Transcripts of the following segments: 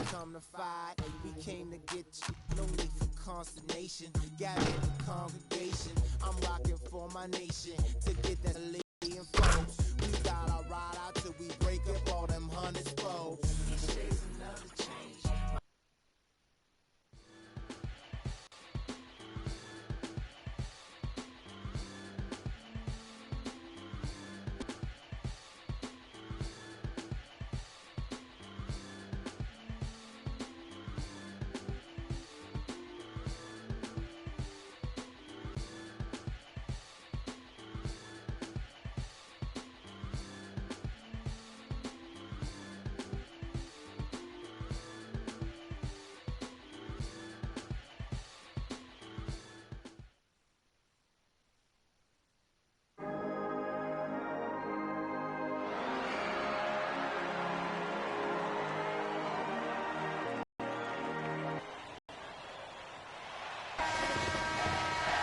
come to fight. We came to get you, no need for consternation. Gather the congregation, I'm rocking for my nation. To get that lady and folks, we gotta ride out till we break up all them hundreds foes. Each day's another change.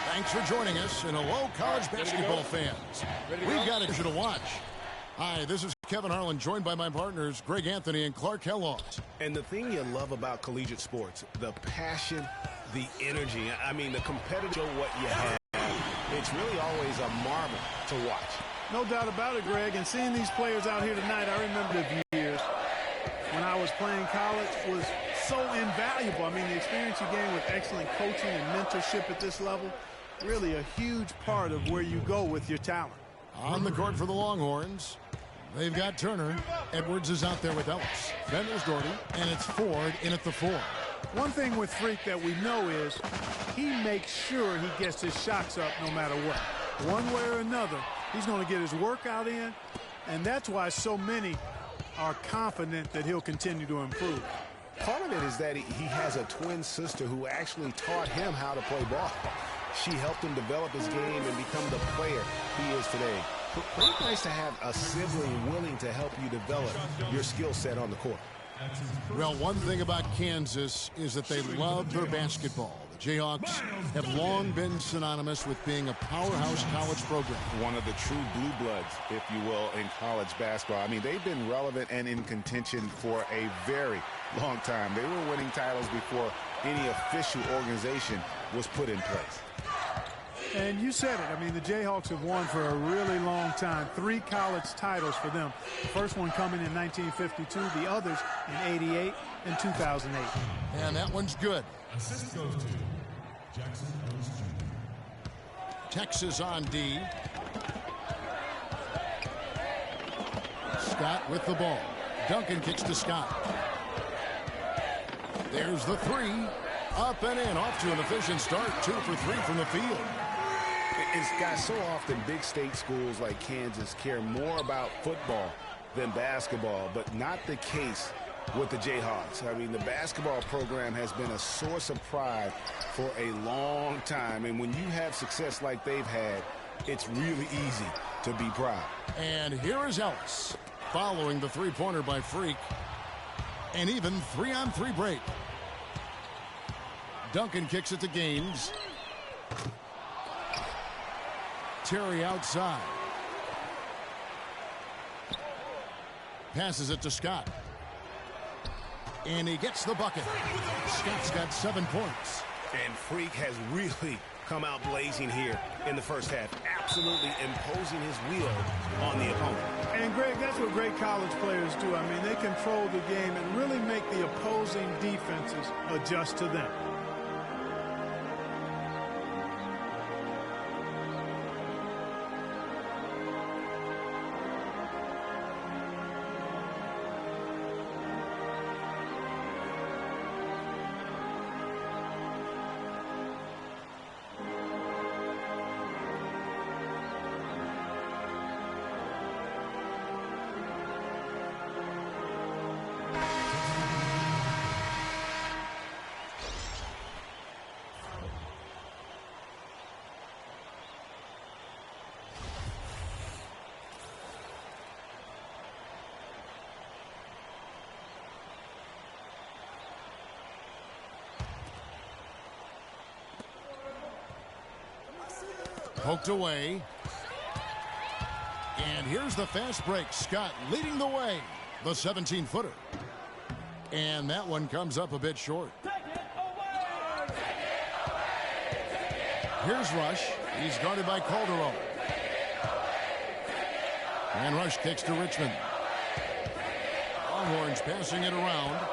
Thanks for joining us, and hello, college basketball fans. We've got it to watch. Hi, this is Kevin Harlan, joined by my partners, Greg Anthony and Clark Kellogg. And the thing you love about collegiate sports, the passion, the energy, I mean, the competitive, what you have, it's really always a marvel to watch. No doubt about it, Greg. And seeing these players out here tonight, I remember the years when I was playing college was so invaluable. I mean, the experience you gain with excellent coaching and mentorship at this level, really a huge part of where you go with your talent. On the court for the Longhorns, they've got Turner. Edwards is out there with Ellis. Then there's Doherty, and it's Ford in at the 4. One thing with Freak that we know is he makes sure he gets his shots up no matter what. One way or another, he's going to get his workout in, and that's why so many are confident that he'll continue to improve. Part of it is that he has a twin sister who actually taught him how to play ball. She helped him develop his game and become the player he is today. Pretty nice to have a sibling willing to help you develop your skill set on the court. Well, one thing about Kansas is that they love their basketball. The Jayhawks have long been synonymous with being a powerhouse college program. One of the true blue bloods, if you will, in college basketball. I mean, they've been relevant and in contention for a very long time. They were winning titles before any official organization was put in place. And you said it. I mean, the Jayhawks have won for a really long time. 3 college titles for them. The first one coming in 1952, the others in 88 and 2008. And that one's good. Assist goes to Jackson Ellis Jr. Texas on D. Scott with the ball. Duncan kicks to Scott. There's the 3. Up and in. Off to an efficient start. 2 for 3 from the field. It's guys, so often big state schools like Kansas care more about football than basketball, but not the case with the Jayhawks. I mean, the basketball program has been a source of pride for a long time, and when you have success like they've had, it's really easy to be proud. And here is Ellis following the 3-pointer by Freak. An even 3-on-3 break. Duncan kicks it to Gaines. Terry outside. Passes it to Scott. And he gets the bucket. Scott's got 7 points. And Freak has really come out blazing here in the first half. Absolutely imposing his will on the opponent. And, Greg, that's what great college players do. I mean, they control the game and really make the opposing defenses adjust to them. Poked away. And here's the fast break. Scott leading the way. The 17-footer. And that one comes up a bit short. Here's Rush. He's guarded by Calderon. And Rush kicks to Richmond. Longhorns passing it around.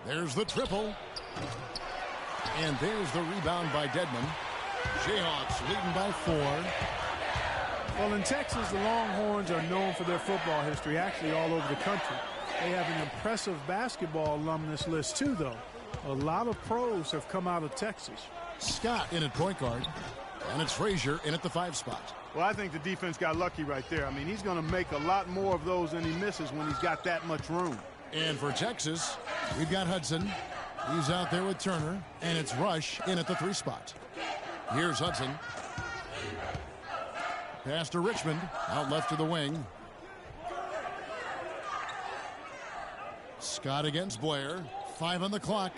There's the triple. And there's the rebound by Dedmon. Jayhawks leading by 4. Well, in Texas, the Longhorns are known for their football history, actually all over the country. They have an impressive basketball alumnus list, too, though. A lot of pros have come out of Texas. Scott in at point guard. And it's Frazier in at the 5 spot. Well, I think the defense got lucky right there. I mean, he's going to make a lot more of those than he misses when he's got that much room. And for Texas, we've got Hudson. He's out there with Turner. And it's Rush in at the 3 spot. Here's Hudson. Pass to Richmond. Out left to the wing. Scott against Blair. 5 on the clock.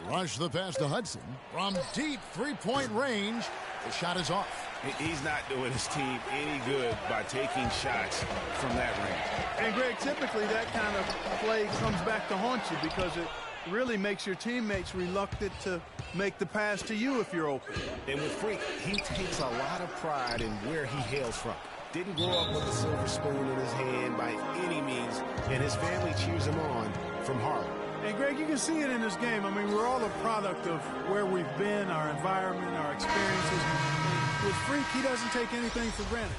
Rush the pass to Hudson. From deep 3-point range. The shot is off. He's not doing his team any good by taking shots from that range. And, Greg, typically that kind of play comes back to haunt you because it really makes your teammates reluctant to make the pass to you if you're open. And with Freak, he takes a lot of pride in where he hails from. Didn't grow up with a silver spoon in his hand by any means, and his family cheers him on from Harlem. And, Greg, you can see it in this game. I mean, we're all a product of where we've been, our environment, our experiences. And with Freak, he doesn't take anything for granted.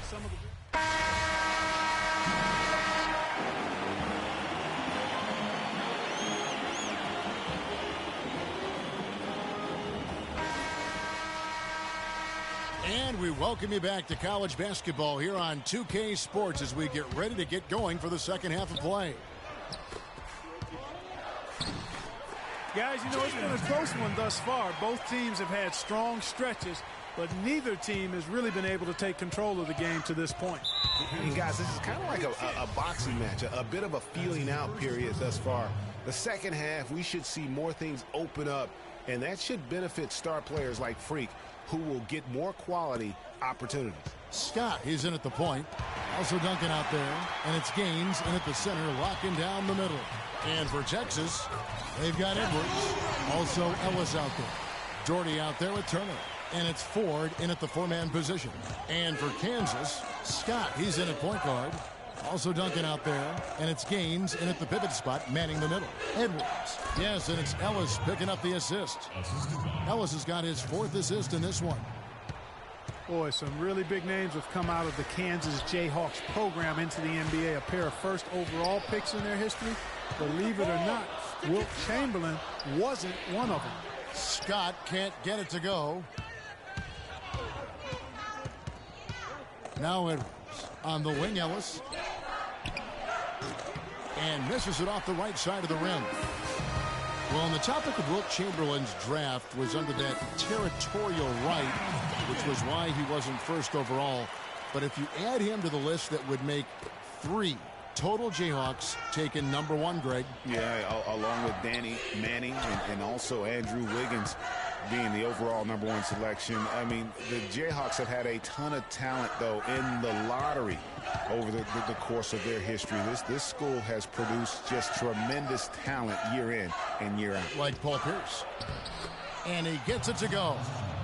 And we welcome you back to college basketball here on 2K Sports as we get ready to get going for the second half of play. Guys, you know, it's been a close one thus far. Both teams have had strong stretches, but neither team has really been able to take control of the game to this point. And guys, this is kind of like a boxing match, a bit of a feeling out period thus far. The second half, we should see more things open up, and that should benefit star players like Freak, who will get more quality opportunities. Scott, he's in at the point. Also Duncan out there, and it's Gaines in at the center, locking down the middle. And for Texas, they've got Edwards. Also Ellis out there. Doherty out there with Turner. And it's Ford in at the 4-man position. And for Kansas, Scott, he's in at point guard. Also Duncan out there. And it's Gaines in at the pivot spot, manning the middle. Edwards. Yes, and it's Ellis picking up the assist. Ellis has got his 4th assist in this one. Boy, some really big names have come out of the Kansas Jayhawks program into the NBA. A pair of first overall picks in their history. Believe it or not, Wilt Chamberlain wasn't one of them. Scott can't get it to go. Now Edwards on the wing, Ellis. And misses it off the right side of the rim. Well, on the topic of Wilt Chamberlain's draft was under that territorial right, which was why he wasn't first overall. But if you add him to the list, that would make 3 total Jayhawks taken number 1, Greg. Yeah, along with Danny Manning and also Andrew Wiggins being the overall number 1 selection. I mean, the Jayhawks have had a ton of talent, though, in the lottery over the course of their history. This school has produced just tremendous talent year in and year out. Like Paul Pierce. And he gets it to go.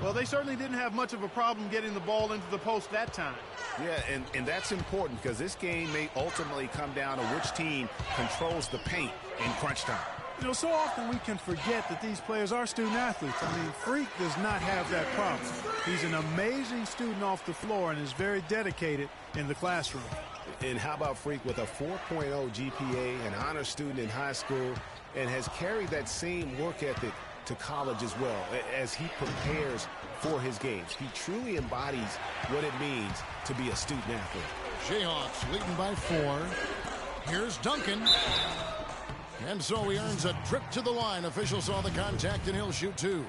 Well, they certainly didn't have much of a problem getting the ball into the post that time. Yeah, and that's important because this game may ultimately come down to which team controls the paint in crunch time. You know, so often we can forget that these players are student athletes. I mean, Freak does not have that problem. He's an amazing student off the floor and is very dedicated in the classroom. And how about Freak with a 4.0 GPA, an honor student in high school, and has carried that same work ethic to college as well as he prepares for his games. He truly embodies what it means to be a student athlete. Jayhawks leading by 4. Here's Duncan. And so he earns a trip to the line. Officials saw the contact, and he'll shoot 2.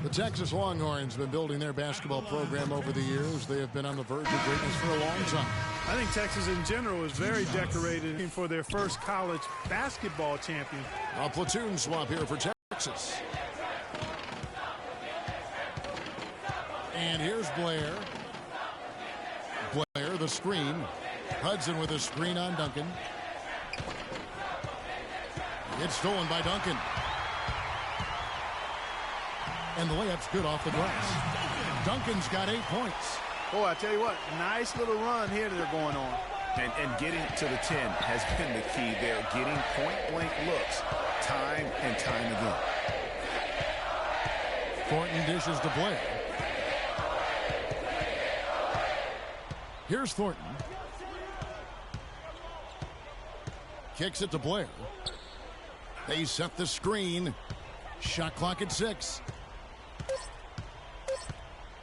The Texas Longhorns have been building their basketball program over the years. They have been on the verge of greatness for a long time. I think Texas in general is very decorated for their first college basketball champion. A platoon swap here for Texas. And here's Blair. Blair, the screen. Hudson with a screen on Duncan. It's stolen by Duncan. And the layup's good off the glass. Duncan's got 8 points. Boy, I tell you what, nice little run here that they're going on. And getting to the 10 has been the key. They're getting point-blank looks time and time again. Thornton dishes to Blair. Here's Thornton. Kicks it to Blair. They set the screen. Shot clock at 6.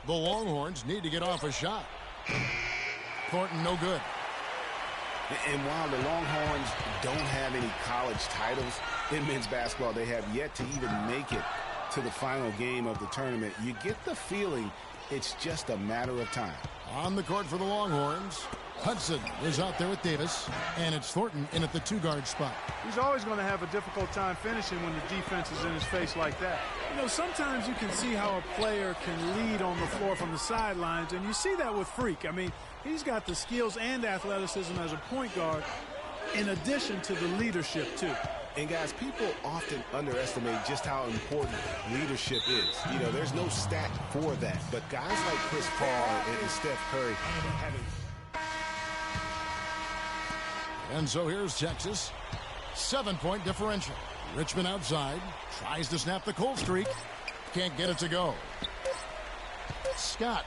The Longhorns need to get off a shot. Thornton no good. And while the Longhorns don't have any college titles in men's basketball, they have yet to even make it to the final game of the tournament. You get the feeling it's just a matter of time. On the court for the Longhorns, Hudson is out there with Davis, and it's Thornton in at the 2-guard spot. He's always going to have a difficult time finishing when the defense is in his face like that. You know, sometimes you can see how a player can lead on the floor from the sidelines, and you see that with Freak. I mean, he's got the skills and athleticism as a point guard in addition to the leadership, too. And, guys, people often underestimate just how important leadership is. You know, there's no stat for that. But guys like Chris Paul and Steph Curry having... And so here's Texas. 7-point differential. Richmond outside. Tries to snap the cold streak. Can't get it to go. Scott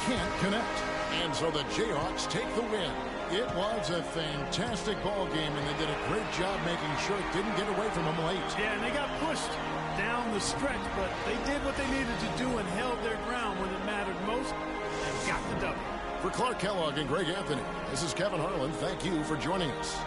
can't connect. And so the Jayhawks take the win. It was a fantastic ball game, and they did a great job making sure it didn't get away from them late. Yeah, and they got pushed down the stretch, but they did what they needed to do and held their ground when it mattered most and got the W. For Clark Kellogg and Greg Anthony, this is Kevin Harlan. Thank you for joining us.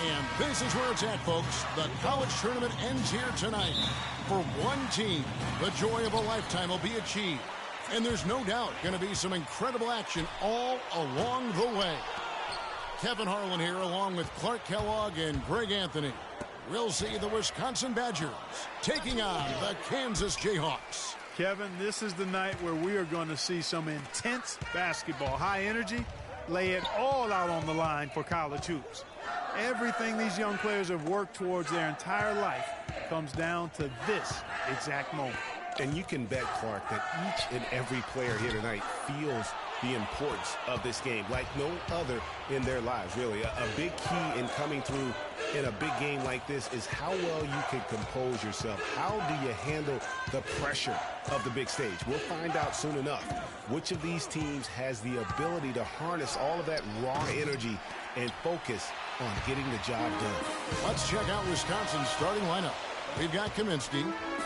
And this is where it's at, folks. The college tournament ends here tonight. For one team, the joy of a lifetime will be achieved. And there's no doubt going to be some incredible action all along the way. Kevin Harlan here along with Clark Kellogg and Greg Anthony. We'll see the Wisconsin Badgers taking on the Kansas Jayhawks. Kevin, this is the night where we are going to see some intense basketball. High energy, lay it all out on the line for college hoops. Everything these young players have worked towards their entire life comes down to this exact moment. And you can bet, Clark, that each and every player here tonight feels the importance of this game like no other in their lives, really. A big key in coming through in a big game like this is how well you can compose yourself. How do you handle the pressure of the big stage? We'll find out soon enough which of these teams has the ability to harness all of that raw energy and focus on getting the job done. Let's check out Wisconsin's starting lineup. We've got Kaminsky.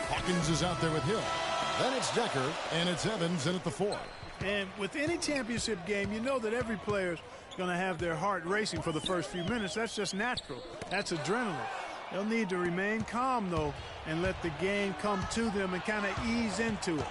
Hawkins is out there with Hill. Then it's Decker, and it's Evans in at the 4. And with any championship game, you know that every player's going to have their heart racing for the first few minutes. That's just natural. That's adrenaline. They'll need to remain calm, though, and let the game come to them and kind of ease into it.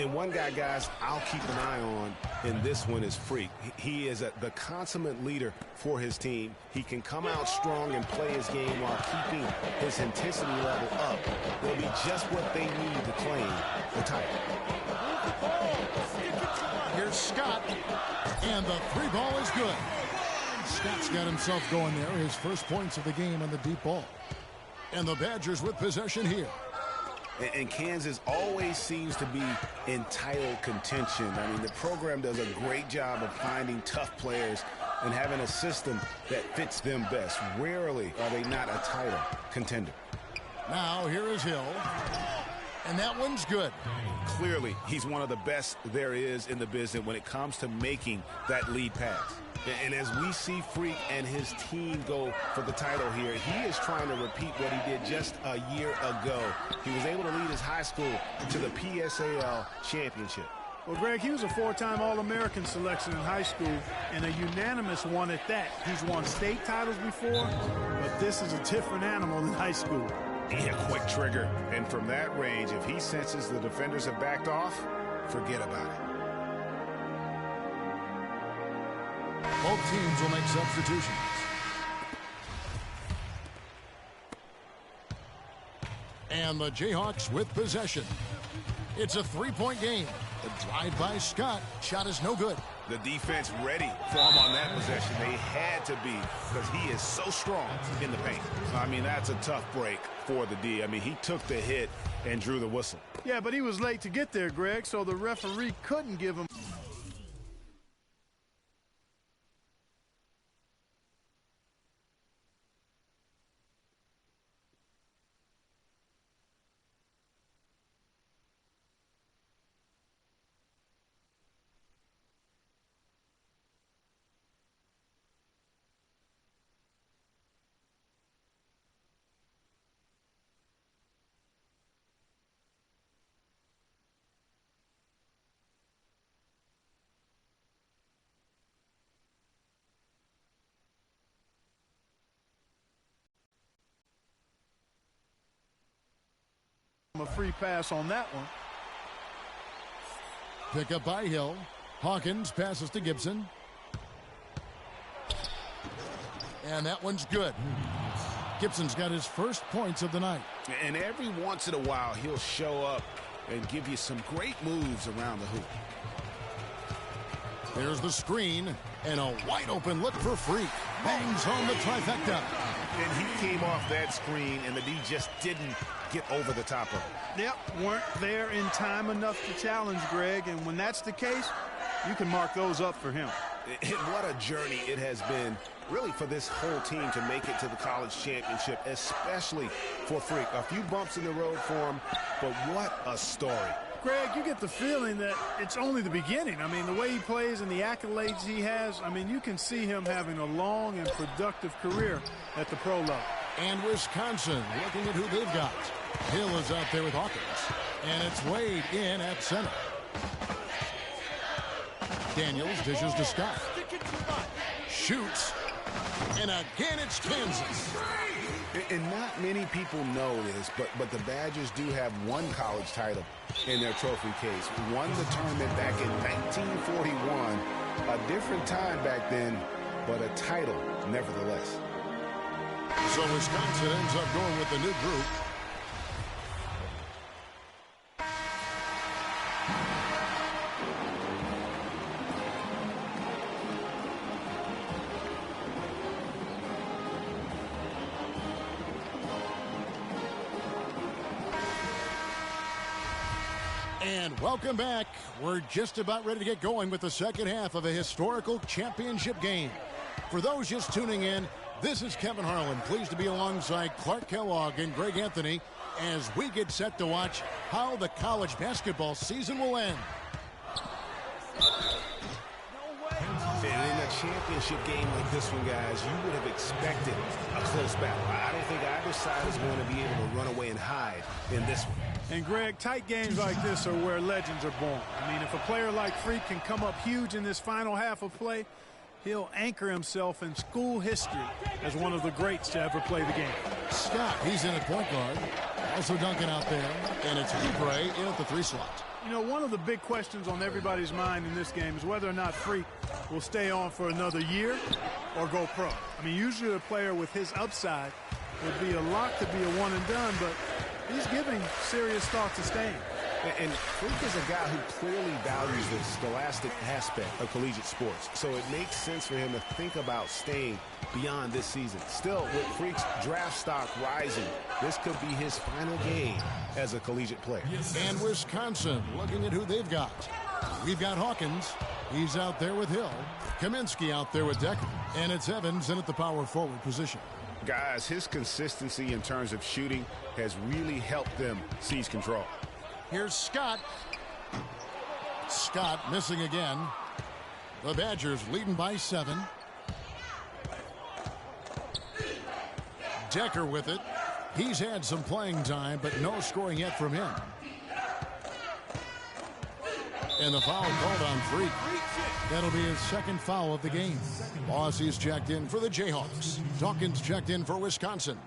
And one guy, guys, I'll keep an eye on in this one is Freak. He is the consummate leader for his team. He can come out strong and play his game while keeping his intensity level up. It'll be just what they need to claim the title. Here's Scott. And the three ball is good. Scott's got himself going there. His first points of the game on the deep ball. And the Badgers with possession here. And Kansas always seems to be in title contention. I mean, the program does a great job of finding tough players and having a system that fits them best. Rarely are they not a title contender. Now here is Hill. And that one's good. Clearly, he's one of the best there is in the business when it comes to making that lead pass. And as we see Freak and his team go for the title here, he is trying to repeat what he did just a year ago. He was able to lead his high school to the PSAL championship. Well, Greg, he was a four-time All-American selection in high school and a unanimous one at that. He's won state titles before, but this is a different animal than high school. Yeah, quick trigger. And from that range, if he senses the defenders have backed off, forget about it. Both teams will make substitutions. And the Jayhawks with possession. It's a three-point game. The drive by Scott. Shot is no good. The defense ready for him on that possession. They had to be because he is so strong in the paint. I mean, that's a tough break for the D. I mean, he took the hit and drew the whistle. Yeah, but he was late to get there, Greg, so the referee couldn't give him. A free pass on that one. Pick up by Hill. Hawkins passes to Gibson. And that one's good. Gibson's got his first points of the night. And every once in a while, he'll show up and give you some great moves around the hoop. There's the screen. And a wide open look for Freak. Bangs home the trifecta. And he came off that screen, and the D just didn't get over the top of it. Yep, weren't there in time enough to challenge, Greg. And when that's the case, you can mark those up for him. And what a journey it has been, really, for this whole team to make it to the college championship, especially for Freak. A few bumps in the road for him, but what a story. Greg, you get the feeling that it's only the beginning. I mean, the way he plays and the accolades he has, I mean, you can see him having a long and productive career at the pro level. And Wisconsin looking at who they've got. Hill is out there with Hawkins. And it's Wade in at center. Daniels dishes to Scott. Shoots. And again, it's Kansas. And not many people know this, but the Badgers do have one college title in their trophy case. Won the tournament back in 1941. A different time back then, but a title nevertheless. So Wisconsin ends up going with the new group. And welcome back. We're just about ready to get going with the second half of a historical championship game. For those just tuning in, this is Kevin Harlan, pleased to be alongside Clark Kellogg and Greg Anthony as we get set to watch how the college basketball season will end. And in a championship game like this one, guys, you would have expected a close battle. I don't think either side is going to be able to run away and hide in this one. And, Greg, tight games like this are where legends are born. I mean, if a player like Freak can come up huge in this final half of play, he'll anchor himself in school history as one of the greats to ever play the game. Scott, he's in at point guard. Also Duncan out there. And it's Libre in at the three slot. You know, one of the big questions on everybody's mind in this game is whether or not Freak will stay on for another year or go pro. I mean, usually a player with his upside would be a lock to be a one and done, but he's giving serious thought to staying. And Freak is a guy who clearly values the scholastic aspect of collegiate sports, so it makes sense for him to think about staying beyond this season. Still, with Freak's draft stock rising, this could be his final game as a collegiate player. And Wisconsin looking at who they've got. We've got Hawkins. He's out there with Hill. Kaminsky out there with Decker. And it's Evans in at the power forward position. Guys, his consistency in terms of shooting has really helped them seize control. Here's Scott. Scott missing again. The Badgers leading by 7. Decker with it. He's had some playing time, but no scoring yet from him. And the foul called on Freak. That'll be his second foul of the game. Bossie's checked in for the Jayhawks. Dawkins checked in for Wisconsin.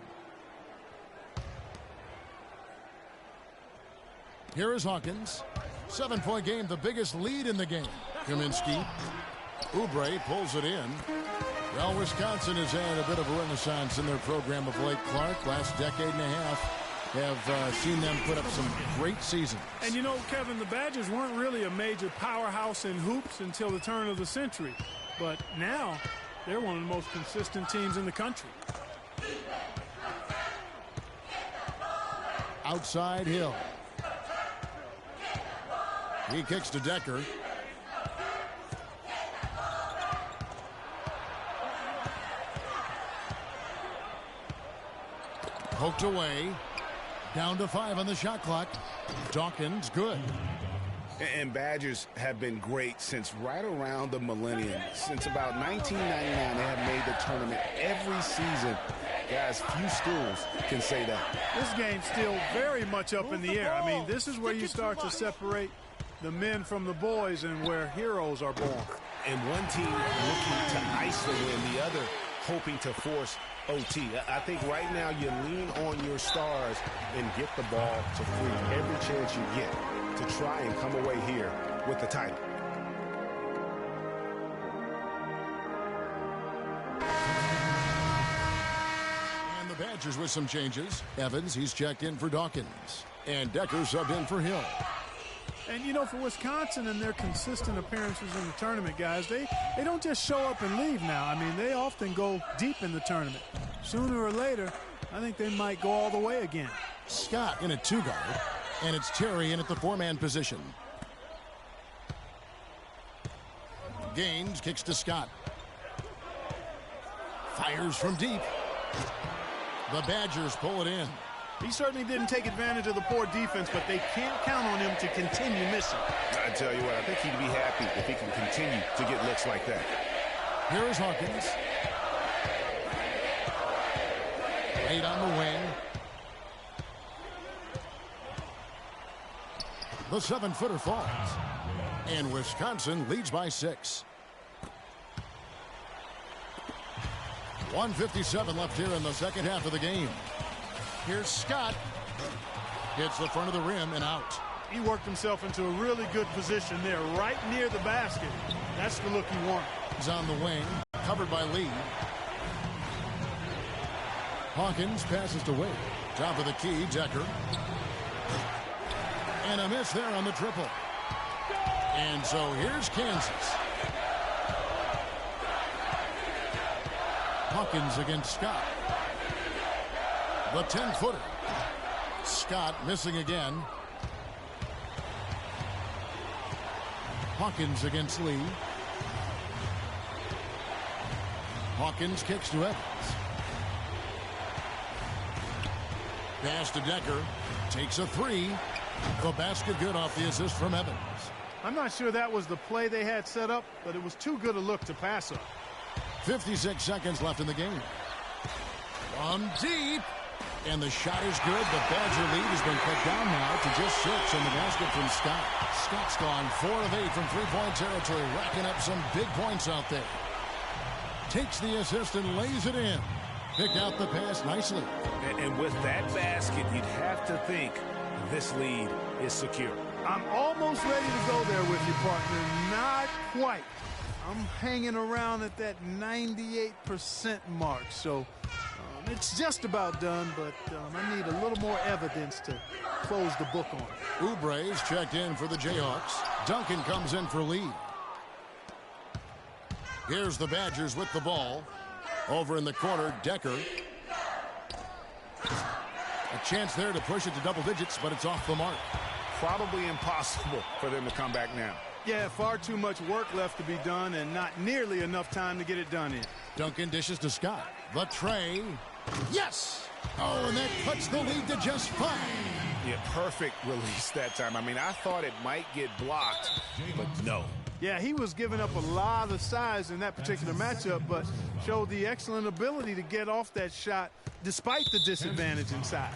Here is Hawkins. 7-point game, the biggest lead in the game. Kaminsky. Oubre pulls it in. Well, Wisconsin has had a bit of a renaissance in their program of late. Clark, last decade and a half, have seen them put up some great seasons. And you know, Kevin, the Badgers weren't really a major powerhouse in hoops until the turn of the century. But now, they're one of the most consistent teams in the country. Outside Hill. He kicks to Decker. Poked away. Down to 5 on the shot clock. Dawkins, good. And Badgers have been great since right around the millennium. Since about 1999, they have made the tournament every season. Guys, few schools can say that. This game's still very much up in the air. I mean, this is where you start to separate the men from the boys and where heroes are born. And one team looking to ice the win, the other hoping to force OT. I think right now you lean on your stars and get the ball to Freak every chance you get to try and come away here with the title. And the Badgers with some changes. Evans, he's checked in for Dawkins. And Decker subbed in for Hill. And, you know, for Wisconsin and their consistent appearances in the tournament, guys, they don't just show up and leave now. I mean, they often go deep in the tournament. Sooner or later, I think they might go all the way again. Scott in at 2-guard. And it's Terry in at the 4-man position. Gaines kicks to Scott. Fires from deep. The Badgers pull it in. He certainly didn't take advantage of the poor defense, but they can't count on him to continue missing. I tell you what, I think he'd be happy if he can continue to get looks like that. Here is Hawkins. 8 on the wing. The 7-footer falls. And Wisconsin leads by 6. 1:57 left here in the second half of the game. Here's Scott. Hits the front of the rim and out. He worked himself into a really good position there, right near the basket. That's the look he wanted. He's on the wing, covered by Lee. Hawkins passes to Wade. Top of the key, Decker. And a miss there on the triple. And so here's Kansas. Hawkins against Scott. The 10-footer. Scott missing again. Hawkins against Lee. Hawkins kicks to Evans. Pass to Decker. Takes a 3. The basket good off the assist from Evans. I'm not sure that was the play they had set up, but it was too good a look to pass up. 56 seconds left in the game. From deep. And the shot is good. The Badger lead has been cut down now to just 6 on the basket from Scott. Scott's gone 4 of 8 from three-point territory, racking up some big points out there. Takes the assist and lays it in. Picked out the pass nicely. And with that basket, you'd have to think this lead is secure. I'm almost ready to go there with you, partner. Not quite. I'm hanging around at that 98% mark, so It's just about done, but I need a little more evidence to close the book on it. Oubre's checked in for the Jayhawks. Duncan comes in for Lee. Here's the Badgers with the ball. Over in the corner, Decker. A chance there to push it to double digits, but it's off the mark. Probably impossible for them to come back now. Yeah, far too much work left to be done and not nearly enough time to get it done in. Duncan dishes to Scott. The tray. Yes! Oh, and that cuts the lead to just 5. Yeah, perfect release that time. I mean, I thought it might get blocked, but no. Yeah, he was giving up a lot of size in that particular matchup, but showed the excellent ability to get off that shot despite the disadvantage in size.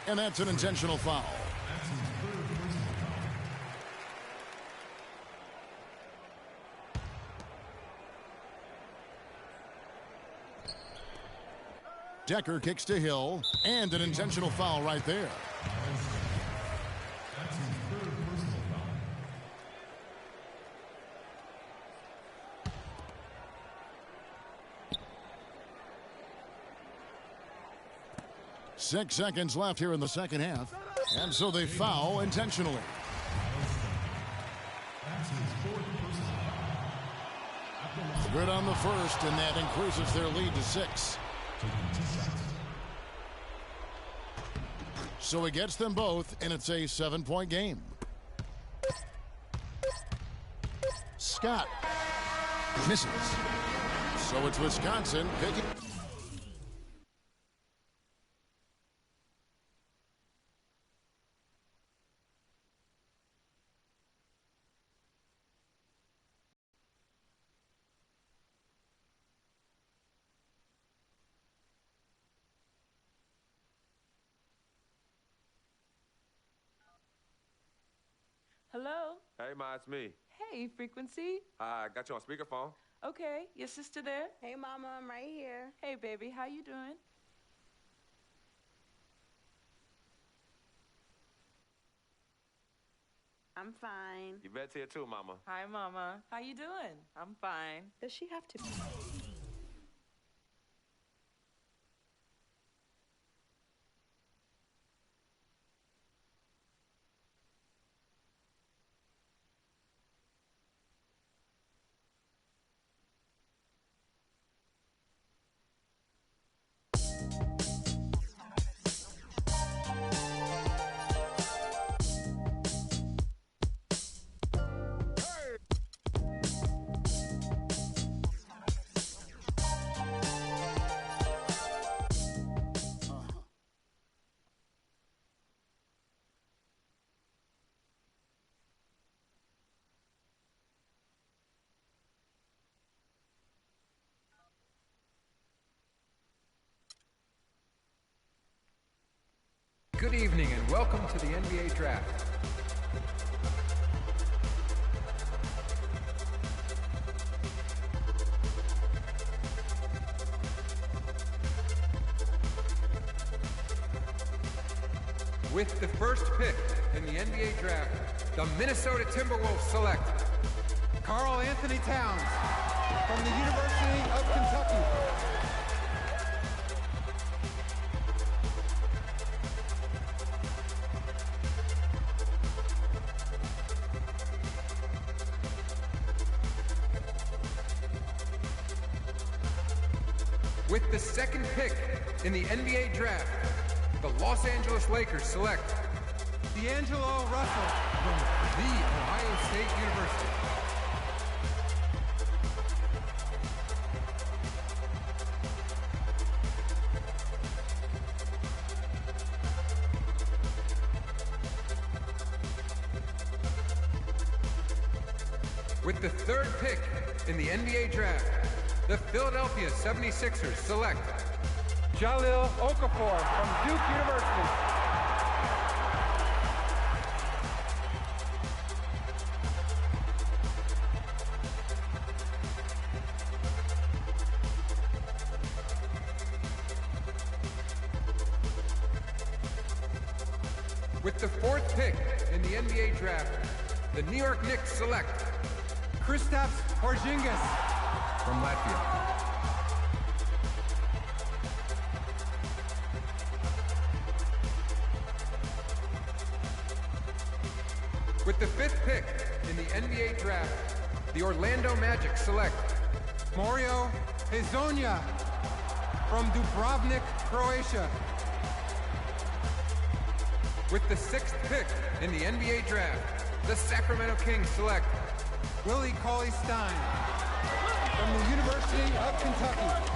And that's an intentional foul. Decker kicks to Hill, and an intentional foul right there. That's his third personal foul. 6 seconds left here in the second half, and so they foul intentionally. That's his fourth personal foul. Good on the first, and that increases their lead to 6. So he gets them both, and it's a 7-point game. Scott misses. So it's Wisconsin picking. Hello? Hey, Ma, it's me. Hey, Frequency. I got you on speakerphone. Okay, your sister there? Hey, Mama, I'm right here. Hey, baby, how you doing? I'm fine. Yvette's here too, Mama. Hi, Mama. How you doing? I'm fine. Does she have to? Good evening and welcome to the NBA Draft. With the first pick in the NBA Draft, the Minnesota Timberwolves select Karl Anthony Towns from the University of Kentucky. With the second pick in the NBA Draft, the Los Angeles Lakers select D'Angelo Russell from The Ohio State University. With the third pick in the NBA Draft, the Philadelphia 76ers select Jahlil Okafor from Duke University. With the fourth pick in the NBA Draft, the New York Knicks select Kristaps Porzingis from Latvia. With the 5th pick in the NBA draft, the Orlando Magic select Mario Hezonja from Dubrovnik, Croatia. With the 6th pick in the NBA draft, the Sacramento Kings select Willie Cauley-Stein from the University of Kentucky.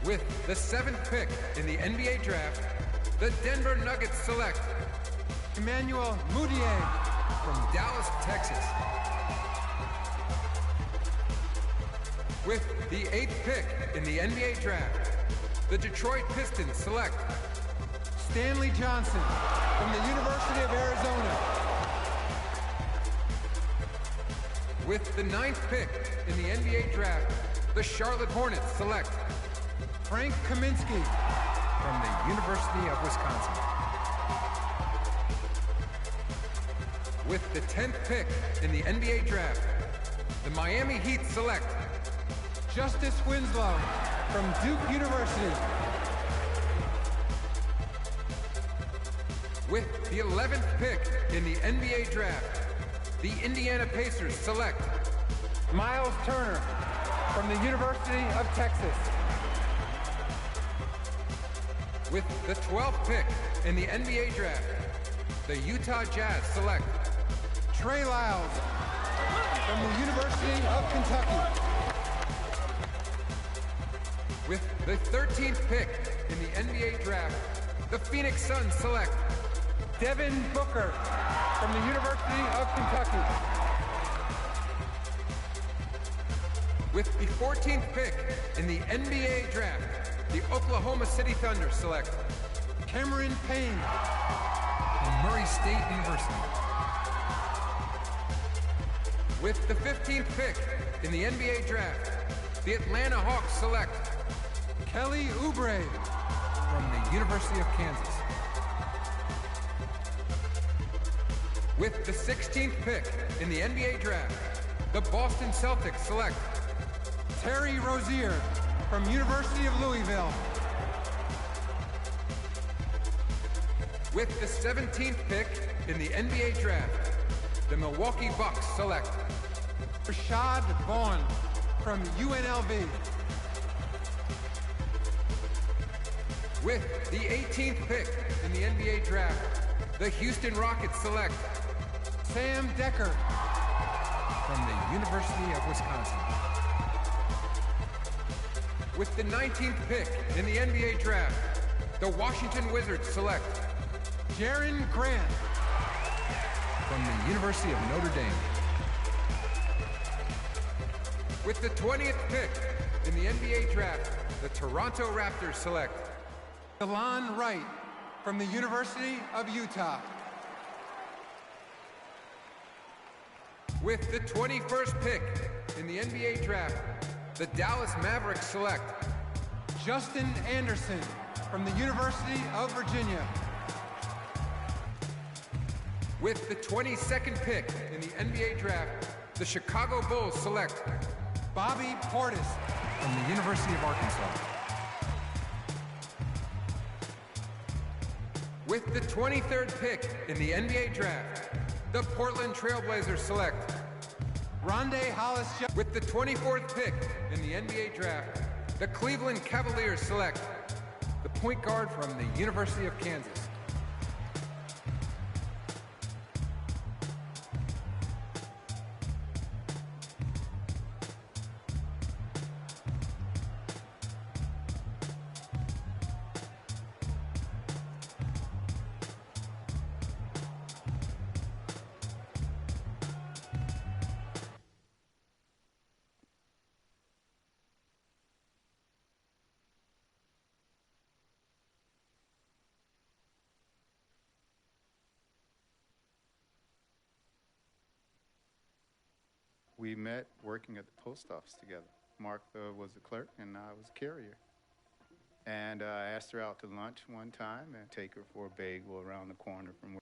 With the 7th pick in the NBA draft, the Denver Nuggets select Emmanuel Mudiay from Dallas, Texas. With the 8th pick in the NBA draft, the Detroit Pistons select Stanley Johnson from the University of Arizona. With the 9th pick in the NBA draft, the Charlotte Hornets select Frank Kaminsky from the University of Wisconsin. With the 10th pick in the NBA draft, the Miami Heat select Justice Winslow from Duke University. With the 11th pick in the NBA draft, the Indiana Pacers select Miles Turner from the University of Texas. With the 12th pick in the NBA draft, the Utah Jazz select Trey Lyles from the University of Kentucky. With the 13th pick in the NBA draft, the Phoenix Suns select Devin Booker from the University of Kentucky. With the 14th pick in the NBA draft, the Oklahoma City Thunder select Cameron Payne from Murray State University. With the 15th pick in the NBA draft, the Atlanta Hawks select Kelly Oubre from the University of Kansas. With the 16th pick in the NBA draft, the Boston Celtics select Terry Rozier from University of Louisville. With the 17th pick in the NBA draft, the Milwaukee Bucks select Rashad Vaughn from UNLV. With the 18th pick in the NBA draft, the Houston Rockets select Sam Decker from the University of Wisconsin. With the 19th pick in the NBA draft, the Washington Wizards select Jaren Grant from the University of Notre Dame. With the 20th pick in the NBA draft, the Toronto Raptors select Delon Wright from the University of Utah. With the 21st pick in the NBA draft, the Dallas Mavericks select Justin Anderson from the University of Virginia. With the 22nd pick in the NBA draft, the Chicago Bulls select Bobby Portis from the University of Arkansas. With the 23rd pick in the NBA draft, the Portland Trailblazers select Rondae Hollis. With the 24th pick in the NBA draft, the Cleveland Cavaliers select the point guard from the University of Kansas. We met working at the post office together. Martha was the clerk and I was a carrier. And I asked her out to lunch one time and take her for a bagel around the corner from where.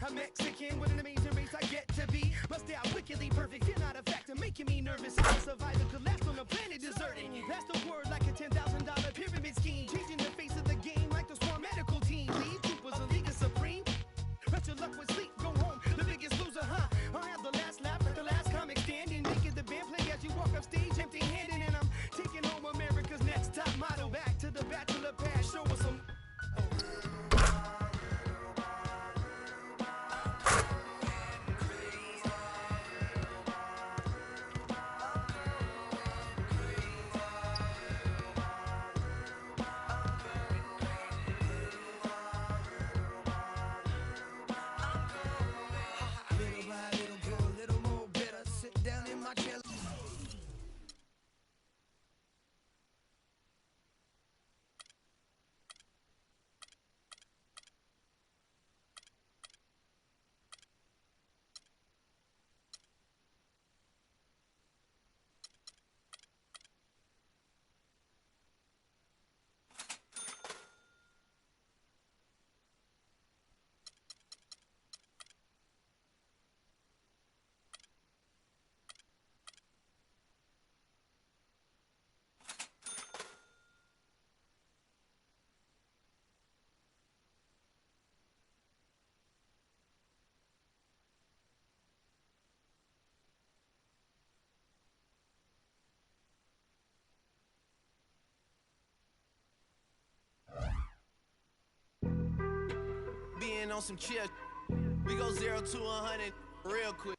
I'm Mexican with an amazing race I get to be. Must stay out wickedly perfect, you're not a factor, making me nervous. I'll survive the collapse on the planet deserted. That's the word like a $10,000 pyramid scheme. Changing the face of the game like the Swarm medical team. Lead troopers, a league of supreme. But your luck with sleep, go home, the biggest loser, huh? I'll have the last lap at the last comic standing. Making the band play as you walk up stage empty-handed. And I'm taking home America's next top model. Back to the bachelor pad, show us some... Being on some chill, we go 0 to 100 real quick.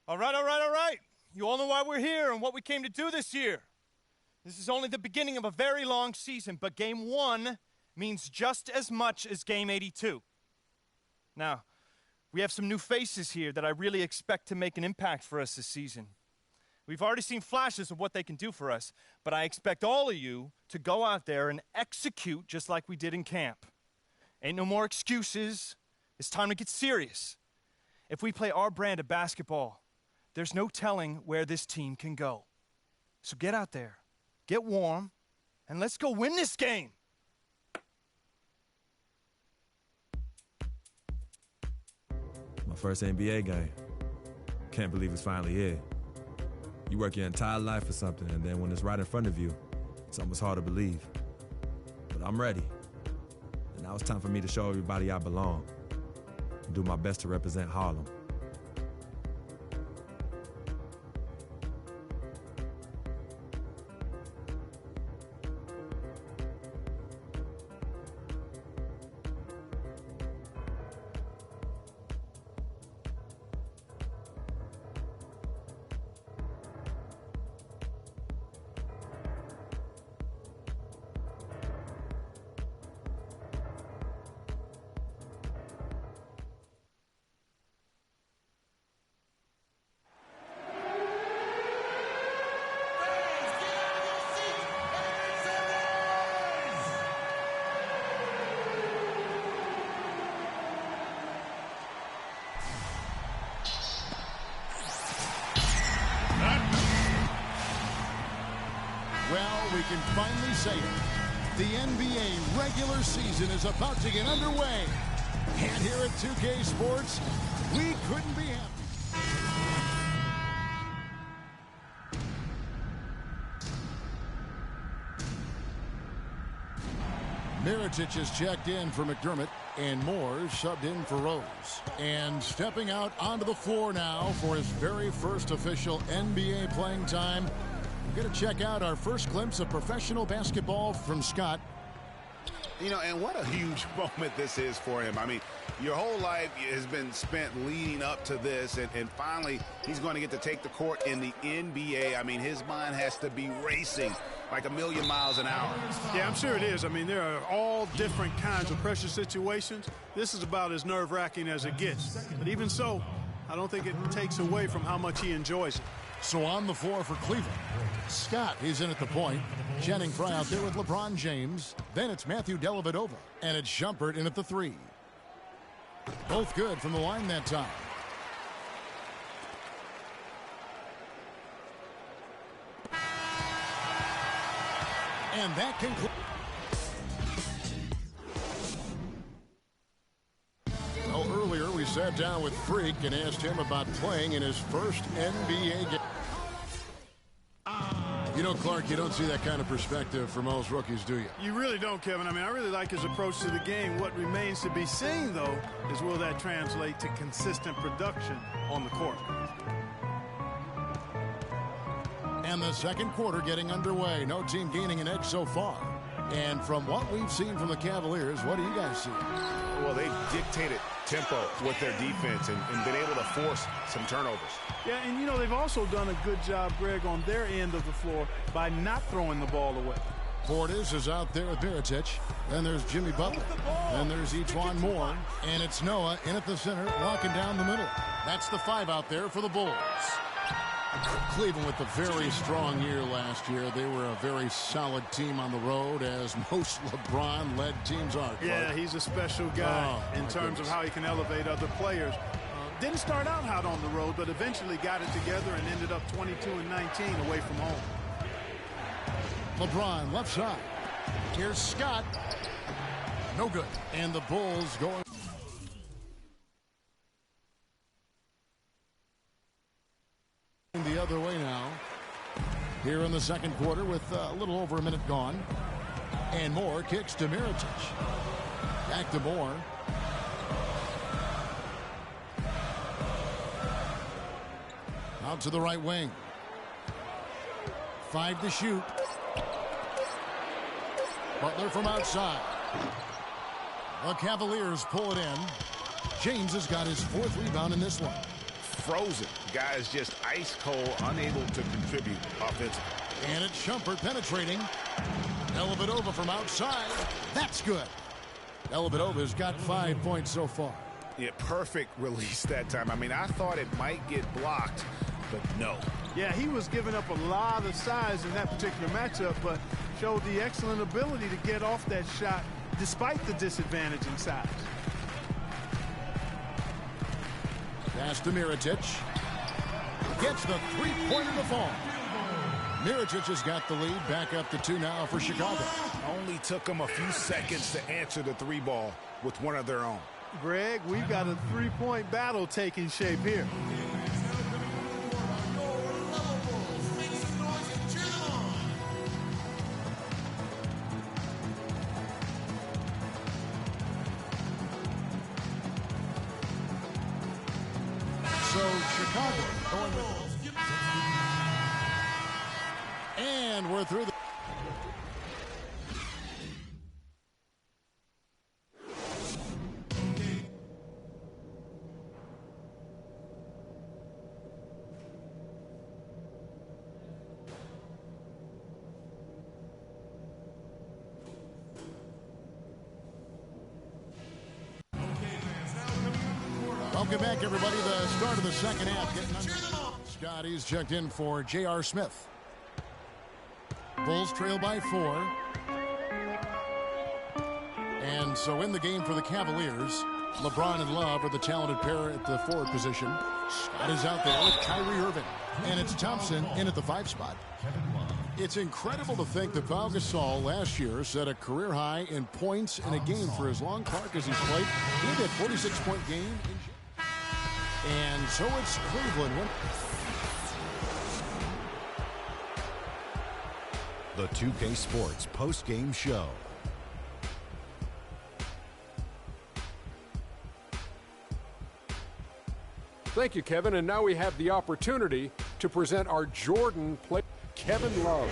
All right. You all know why we're here and what we came to do this year. This is only the beginning of a very long season, but Game 1 means just as much as Game 82. Now, we have some new faces here that I really expect to make an impact for us this season. We've already seen flashes of what they can do for us, but I expect all of you to go out there and execute just like we did in camp. Ain't no more excuses. It's time to get serious. If we play our brand of basketball, there's no telling where this team can go. So get out there, get warm, and let's go win this game. My first NBA game. Can't believe it's finally here. You work your entire life for something, and then when it's right in front of you, it's almost hard to believe. But I'm ready. And now it's time for me to show everybody I belong and do my best to represent Harlem. Well, we can finally say it. The NBA regular season is about to get underway. And here at 2K Sports, we couldn't be happy. Mirotic is checked in for McDermott, and Moore subbed in for Rose. And stepping out onto the floor now for his very first official NBA playing time, we're going to check out our first glimpse of professional basketball from Scott. You know, and what a huge moment this is for him. I mean, your whole life has been spent leading up to this, and finally he's going to get to take the court in the NBA. I mean, his mind has to be racing like a million miles an hour. Yeah, I'm sure it is. I mean, there are all different kinds of pressure situations. This is about as nerve-wracking as it gets. But even so, I don't think it takes away from how much he enjoys it. So on the floor for Cleveland, Scott is in at the point. Channing Frye out there with LeBron James. Then it's Matthew Dellavedova. And it's Shumpert in at the three. Both good from the line that time. And that concludes. Well, earlier we sat down with Freak and asked him about playing in his first NBA game. You know, Clark, you don't see that kind of perspective for most rookies, do you? You really don't, Kevin. I mean, I really like his approach to the game. What remains to be seen, though, is will that translate to consistent production on the court. And the second quarter getting underway. No team gaining an edge so far. And from what we've seen from the Cavaliers, what do you guys see? Well, they've dictated tempo with their defense and been able to force some turnovers. Yeah, and you know, they've also done a good job, Greg, on their end of the floor by not throwing the ball away. Portis is out there with Mirotic. Then there's Jimmy Butler. Then there's Etuan Moore. And it's Noah in at the center, locking down the middle. That's the 5 out there for the Bulls. Cleveland with a very strong year last year. They were a very solid team on the road, as most LeBron-led teams are. Yeah, he's a special guy in terms of how he can elevate other players. Didn't start out hot on the road, but eventually got it together and ended up 22-19 away from home. LeBron left side. Here's Scott. No good. And the Bulls going. The other way now. Here in the second quarter with a little over a minute gone. And Moore kicks to Mirotic. Back to Moore. Out to the right wing. 5 to shoot. Butler from outside. The Cavaliers pull it in. James has got his 4th rebound in this one. Frozen. Guys just ice cold, unable to contribute offensively. And it's Shumpert penetrating. Dellavedova from outside. That's good. Dellavedova's got 5 points so far. Yeah, perfect release that time. I mean, I thought it might get blocked, but no. Yeah, he was giving up a lot of size in that particular matchup, but showed the excellent ability to get off that shot despite the disadvantage in size. Pass to Mirotic. Gets the 3-pointer to fall. Mirotic has got the lead. Back up to 2 now for Chicago. Only took them a few seconds to answer the 3 ball with one of their own. Greg, we've got a 3-point battle taking shape here. So Chicago going with it. And we're through the. Welcome back, everybody. The start of the second half. Getting under. Scotty's checked in for J.R. Smith. Bulls trail by 4. And so in the game for the Cavaliers, LeBron and Love are the talented pair at the forward position. Scott is out there with Kyrie Irving. And it's Thompson in at the 5 spot. It's incredible to think that Pau Gasol last year set a career high in points in a game for as long Clark as he's played. He had a 46-point game. And so it's Cleveland. The 2K Sports post-game show. Thank you, Kevin. And now we have the opportunity to present our Jordan play. Kevin Love.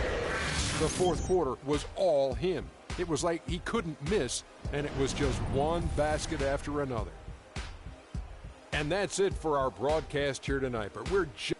The fourth quarter was all him. It was like he couldn't miss, and it was just one basket after another. And that's it for our broadcast here tonight. But we're just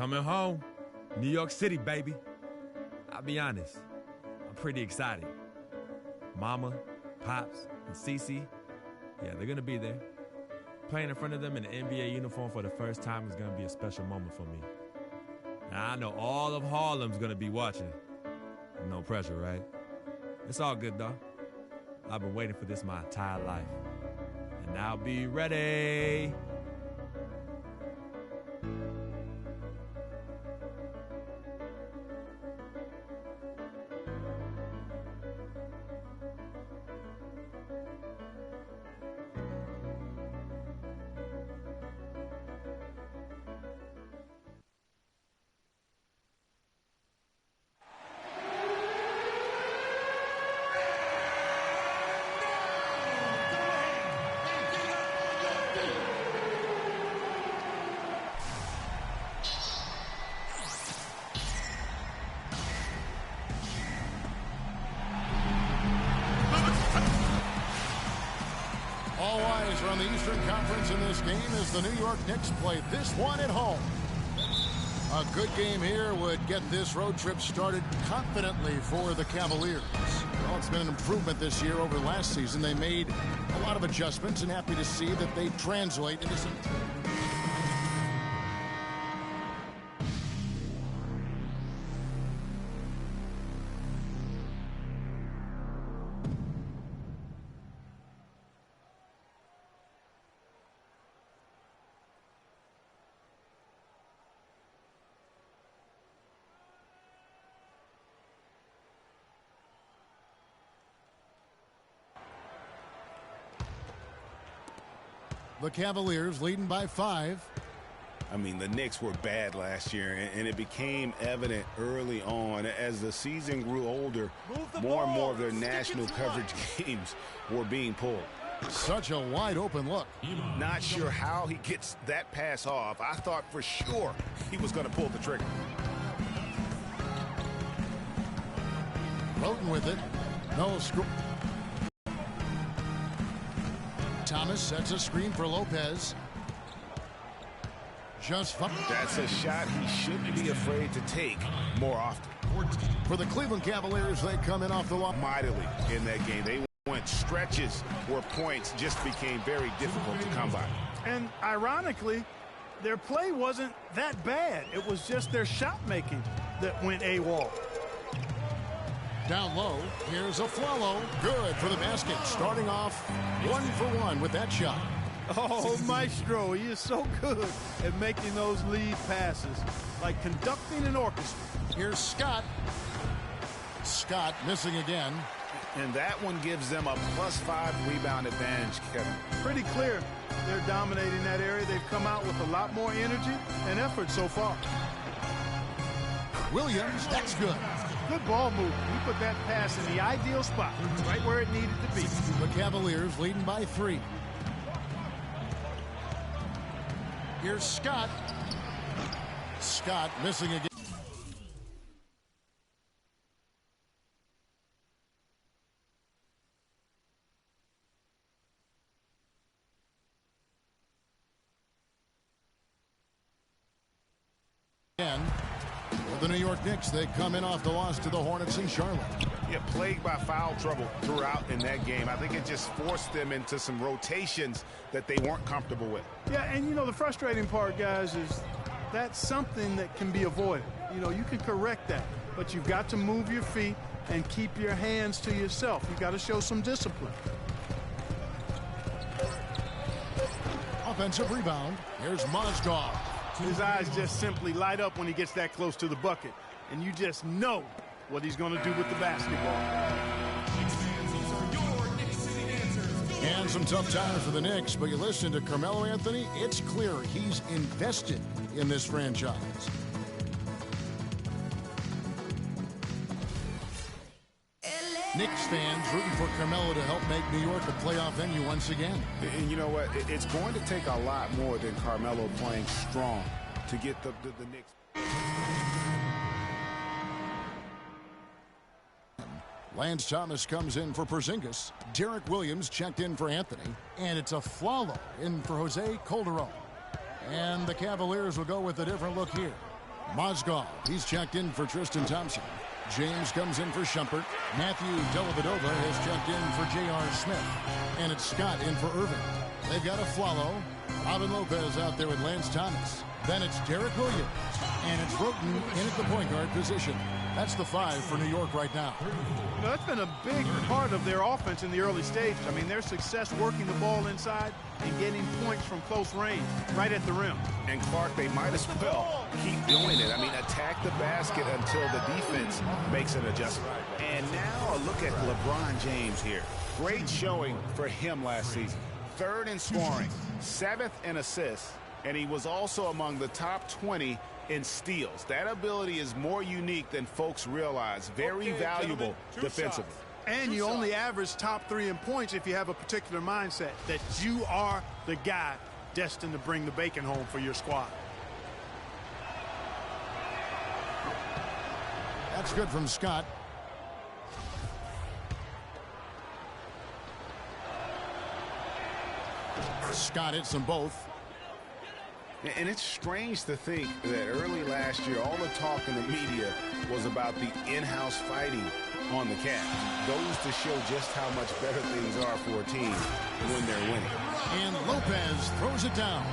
coming home. New York City, baby. I'll be honest, I'm pretty excited. Mama, Pops, and Cece, yeah, they're gonna be there. Playing in front of them in an NBA uniform for the first time is gonna be a special moment for me. Now, I know all of Harlem's gonna be watching. No pressure, right? It's all good, though. I've been waiting for this my entire life. And I'll be ready. All eyes are on the Eastern Conference in this game as the New York Knicks play this one at home. A good game here would get this road trip started confidently for the Cavaliers. Well, it's been an improvement this year over last season. They made a lot of adjustments, and happy to see that they translate into some... The Cavaliers leading by 5. I mean, the Knicks were bad last year, and it became evident early on as the season grew older, more and more of their national coverage games were being pulled. Such a wide open look. Not sure how he gets that pass off. I thought for sure he was going to pull the trigger. Floating with it. No screw. Thomas sets a screen for Lopez. Just fun. That's a shot he shouldn't be afraid to take more often. For the Cleveland Cavaliers, they come in off the line mightily in that game. They went stretches where points just became very difficult to come by. And ironically, their play wasn't that bad. It was just their shot making that went AWOL. Down low, here's a Afflalo. Good for the basket. Starting off 1 for 1 with that shot. Oh, Maestro, he is so good at making those lead passes, like conducting an orchestra. Here's Scott. Scott missing again. And that one gives them a +5 rebound advantage, Kevin. Pretty clear they're dominating that area. They've come out with a lot more energy and effort so far. Williams, that's good. Good ball move. He put that pass in the ideal spot, right where it needed to be. The Cavaliers leading by 3. Here's Scott. Scott missing again. The New York Knicks, they come in off the loss to the Hornets in Charlotte. Yeah, plagued by foul trouble throughout in that game. I think it just forced them into some rotations that they weren't comfortable with. Yeah, and you know, the frustrating part, guys, is that's something that can be avoided. You know, you can correct that, but you've got to move your feet and keep your hands to yourself. You've got to show some discipline. Offensive rebound. Here's Mozgov. His eyes just simply light up when he gets that close to the bucket, and you just know what he's going to do with the basketball. And some tough times for the Knicks, but you listen to Carmelo Anthony, it's clear he's invested in this franchise. Knicks fans rooting for Carmelo to help make New York a playoff venue once again. And you know what? It's going to take a lot more than Carmelo playing strong to get the Knicks. Lance Thomas comes in for Porzingis. Derek Williams checked in for Anthony. And it's a Afflalo in for Jose Calderon. And the Cavaliers will go with a different look here. Mozgov, he's checked in for Tristan Thompson. James comes in for Shumpert. Matthew Dellavedova has checked in for J.R. Smith. And it's Scott in for Irving. They've got Afflalo. Robin Lopez out there with Lance Thomas. Then it's Derek Williams. And it's Roten in at the point guard position. That's the 5 for New York right now. You know, that's been a big part of their offense in the early stage. I mean, their success working the ball inside and getting points from close range, right at the rim. And Clark, they might as well keep doing it. I mean, attack the basket until the defense makes an adjustment. And now a look at LeBron James here. Great showing for him last season. 3rd in scoring, 7th in assists, and he was also among the top 20 in steals. That ability is more unique than folks realize. Very valuable defensively. And you only average top 3 in points if you have a particular mindset that you are the guy destined to bring the bacon home for your squad. That's good from Scott. Scott hits them both. And it's strange to think that early last year, all the talk in the media was about the in-house fighting on the Cavs. Goes to show just how much better things are for a team when they're winning. And Lopez throws it down.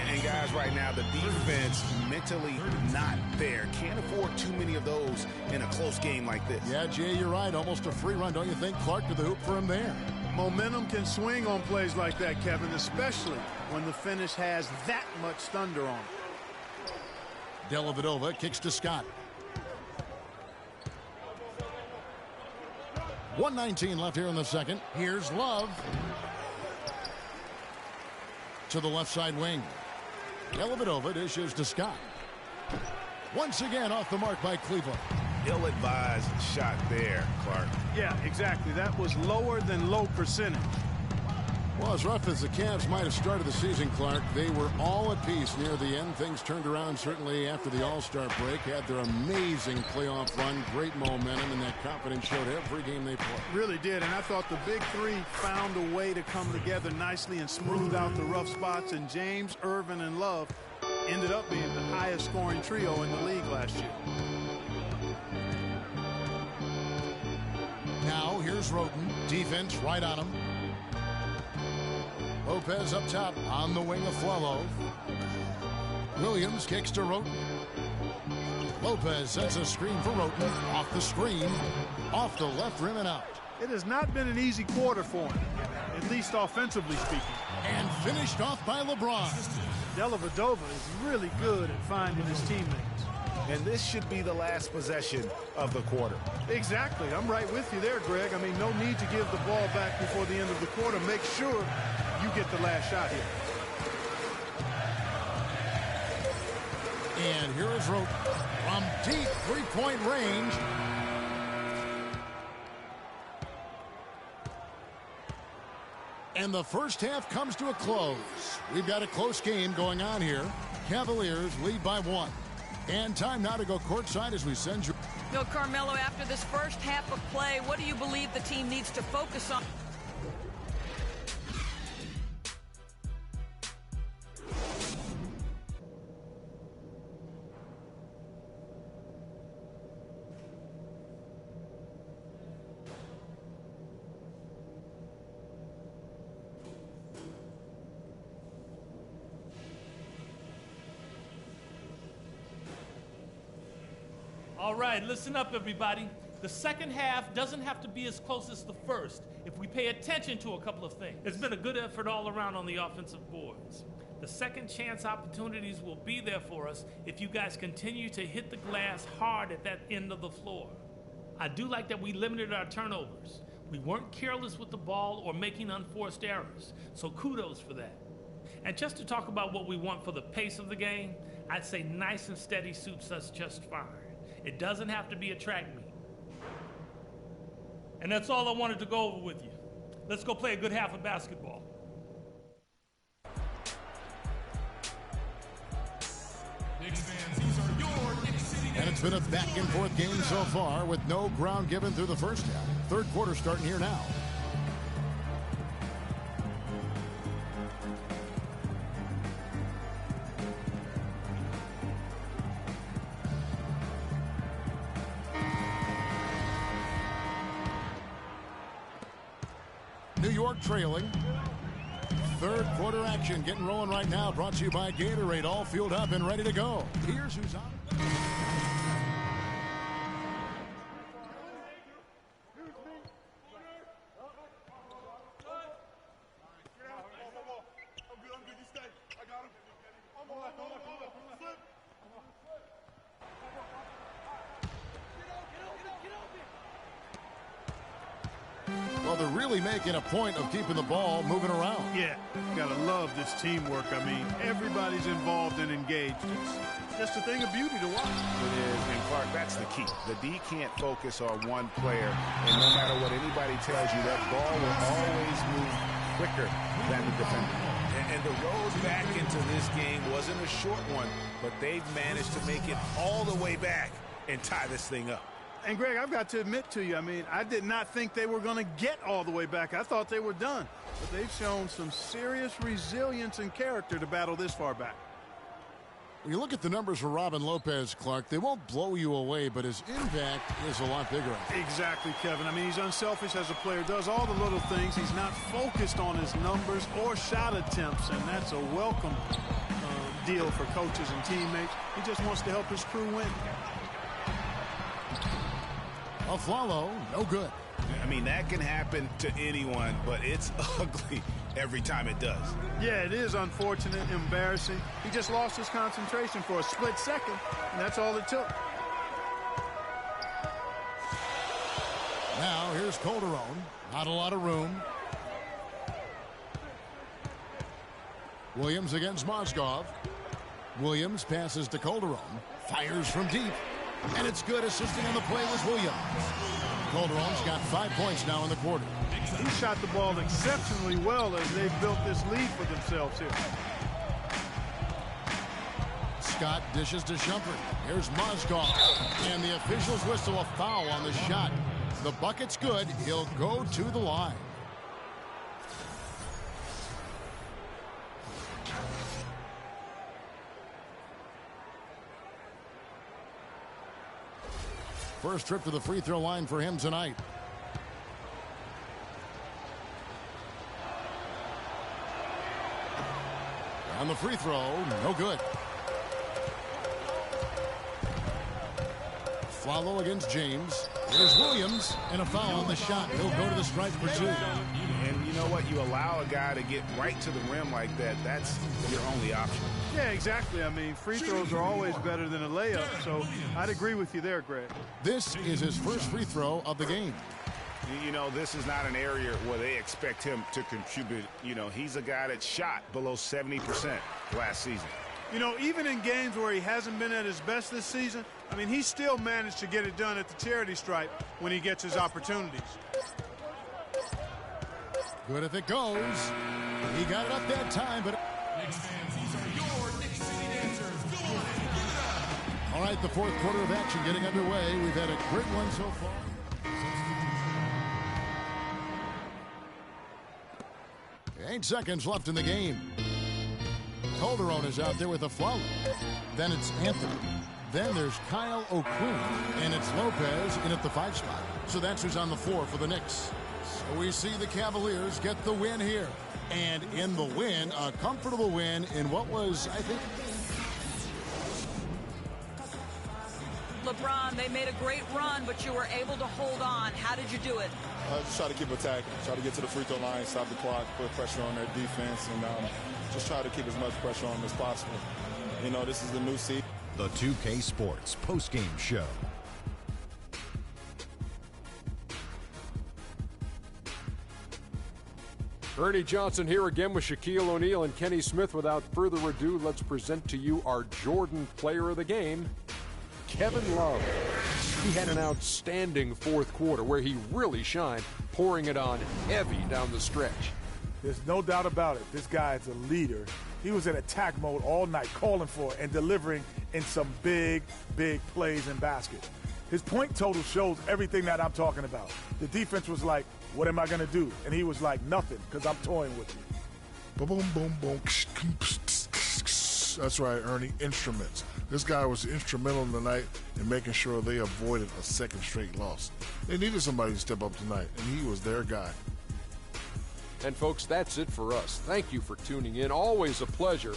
And guys, right now, the defense mentally not there. Can't afford too many of those in a close game like this. Yeah, Jay, you're right. Almost a free run, don't you think? Clark to the hoop for him there. Momentum can swing on plays like that, Kevin, especially when the finish has that much thunder on it. Dellavedova kicks to Scott. 1:19 left here in the second. Here's Love. To the left side wing. Dellavedova dishes to Scott. Once again off the mark by Cleveland. Ill-advised shot there, Clark. Yeah, exactly. That was lower than low percentage. Well, as rough as the Cavs might have started the season, Clark, they were all at peace near the end. Things turned around certainly after the All-Star break. Had their amazing playoff run, great momentum, and that confidence showed every game they played. Really did, and I thought the big three found a way to come together nicely and smooth out the rough spots, and James, Irvin, and Love ended up being the highest scoring trio in the league last year. Now here's Roten. Defense right on him. Lopez up top on the wing of Afflalo. Williams kicks to Roten. Lopez sets a screen for Roten. Off the screen. Off the left rim and out. It has not been an easy quarter for him, at least offensively speaking. And finished off by LeBron. Dellavedova is really good at finding his teammates. And this should be the last possession of the quarter. Exactly. I'm right with you there, Greg. I mean, no need to give the ball back before the end of the quarter. Make sure you get the last shot here. And here is Roten from deep three-point range. And the first half comes to a close. We've got a close game going on here. Cavaliers lead by 1. And time now to go courtside as we send you. Bill Carmelo, after this first half of play, what do you believe the team needs to focus on? All right, listen up, everybody. The second half doesn't have to be as close as the first if we pay attention to a couple of things. It's been a good effort all around on the offensive boards. The second chance opportunities will be there for us if you guys continue to hit the glass hard at that end of the floor. I do like that we limited our turnovers. We weren't careless with the ball or making unforced errors, so kudos for that. And just to talk about what we want for the pace of the game, I'd say nice and steady suits us just fine. It doesn't have to be a track meet. And that's all I wanted to go over with you. Let's go play a good half of basketball. And it's been a back and forth game so far with no ground given through the first half. Third quarter starting here now. New York trailing. Third quarter action getting rolling right now. Brought to you by Gatorade. All fueled up and ready to go. Here's who's on. Well, they're really making a point of keeping the ball moving around. Yeah, gotta love this teamwork. I mean, everybody's involved and engaged. It's just a thing of beauty to watch. It is, and Clark, that's the key. The D can't focus on one player, and no matter what anybody tells you, that ball will always move quicker than the defender. And the road back into this game wasn't a short one, but they've managed to make it all the way back and tie this thing up. And, Greg, I've got to admit to you, I mean, I did not think they were going to get all the way back. I thought they were done. But they've shown some serious resilience and character to battle this far back. When you look at the numbers for Robin Lopez, Clark, they won't blow you away, but his impact is a lot bigger. Exactly, Kevin. I mean, he's unselfish as a player, does all the little things. He's not focused on his numbers or shot attempts, and that's a welcome deal for coaches and teammates. He just wants to help his crew win. Afflalo, no good. I mean, that can happen to anyone, but it's ugly every time it does. Yeah, it is unfortunate, embarrassing. He just lost his concentration for a split second, and that's all it took. Now, here's Calderon. Not a lot of room. Williams against Mozgov. Williams passes to Calderon. Fires from deep. And it's good. Assisting on the play was Williams. Calderon's got 5 points now in the quarter. He shot the ball exceptionally well as they've built this lead for themselves here. Scott dishes to Shumpert. Here's Mozgov. And the officials whistle a foul on the shot. The bucket's good. He'll go to the line. First trip to the free throw line for him tonight. On the free throw, no good. Follow against James. There's Williams, and a foul on the shot. He'll go to the stripe for two. And you know what? You allow a guy to get right to the rim like that. That's your only option. Yeah, exactly. I mean, free throws are always better than a layup, so I'd agree with you there, Greg. This is his first free throw of the game. You know, this is not an area where they expect him to contribute. You know, he's a guy that shot below 70% last season. You know, even in games where he hasn't been at his best this season, I mean, he still managed to get it done at the charity stripe when he gets his opportunities. Good if it goes. He got it up that time, but... Knicks fans, these are your Knicks City Dancers. Go on and give it up. All right, the fourth quarter of action getting underway. We've had a great one so far. 8 seconds left in the game. Calderon is out there with a foul. Then it's Anthony. Then there's Kyle O'Quinn. And it's Lopez in at the 5 spot. So that's who's on the floor for the Knicks. So we see the Cavaliers get the win here. And in the win, a comfortable win in what was, I think... LeBron, they made a great run, but you were able to hold on. How did you do it? Just try to keep attacking, try to get to the free throw line, stop the clock, put pressure on their defense, and just try to keep as much pressure on them as possible. You know, this is the new season. The 2K Sports postgame show. Ernie Johnson here again with Shaquille O'Neal and Kenny Smith. Without further ado, let's present to you our Jordan Player of the Game, Kevin Love. He had an outstanding fourth quarter where he really shined, pouring it on heavy down the stretch. There's no doubt about it. This guy is a leader. He was in attack mode all night, calling for it and delivering in some big, big plays in basket. His point total shows everything that I'm talking about. The defense was like, what am I going to do? And he was like, nothing, because I'm toying with you. Boom, boom, boom. That's right, Ernie. Instruments. This guy was instrumental tonight in making sure they avoided a second straight loss. They needed somebody to step up tonight, and he was their guy. And folks, that's it for us. Thank you for tuning in. Always a pleasure.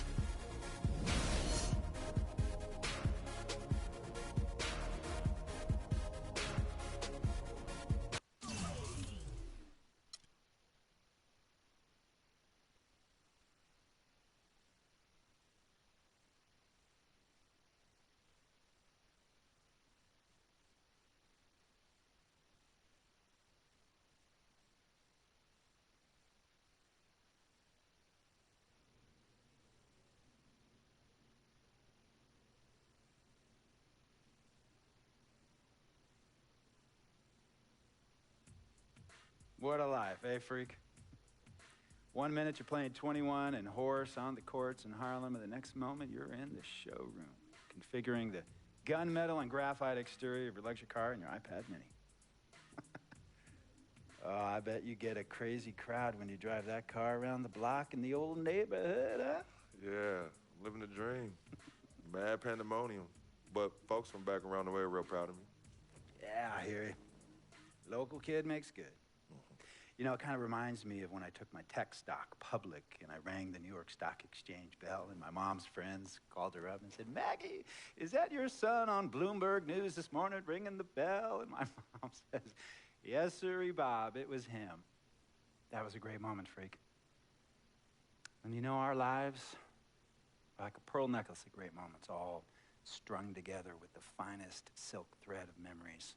What a life, eh, freak? 1 minute you're playing 21 and horse on the courts in Harlem, and the next moment you're in the showroom, configuring the gunmetal and graphite exterior of your luxury car and your iPad mini. Oh, I bet you get a crazy crowd when you drive that car around the block in the old neighborhood, huh? Yeah, living the dream. Mad pandemonium. But folks from back around the way are real proud of me. Yeah, I hear you. Local kid makes good. You know, it kind of reminds me of when I took my tech stock public and I rang the New York Stock Exchange bell, and my mom's friends called her up and said, "Maggie, is that your son on Bloomberg News this morning ringing the bell?" And my mom says, "Yes, sirree, Bob, it was him." That was a great moment, freak. And you know, our lives are like a pearl necklace of great moments, all strung together with the finest silk thread of memories.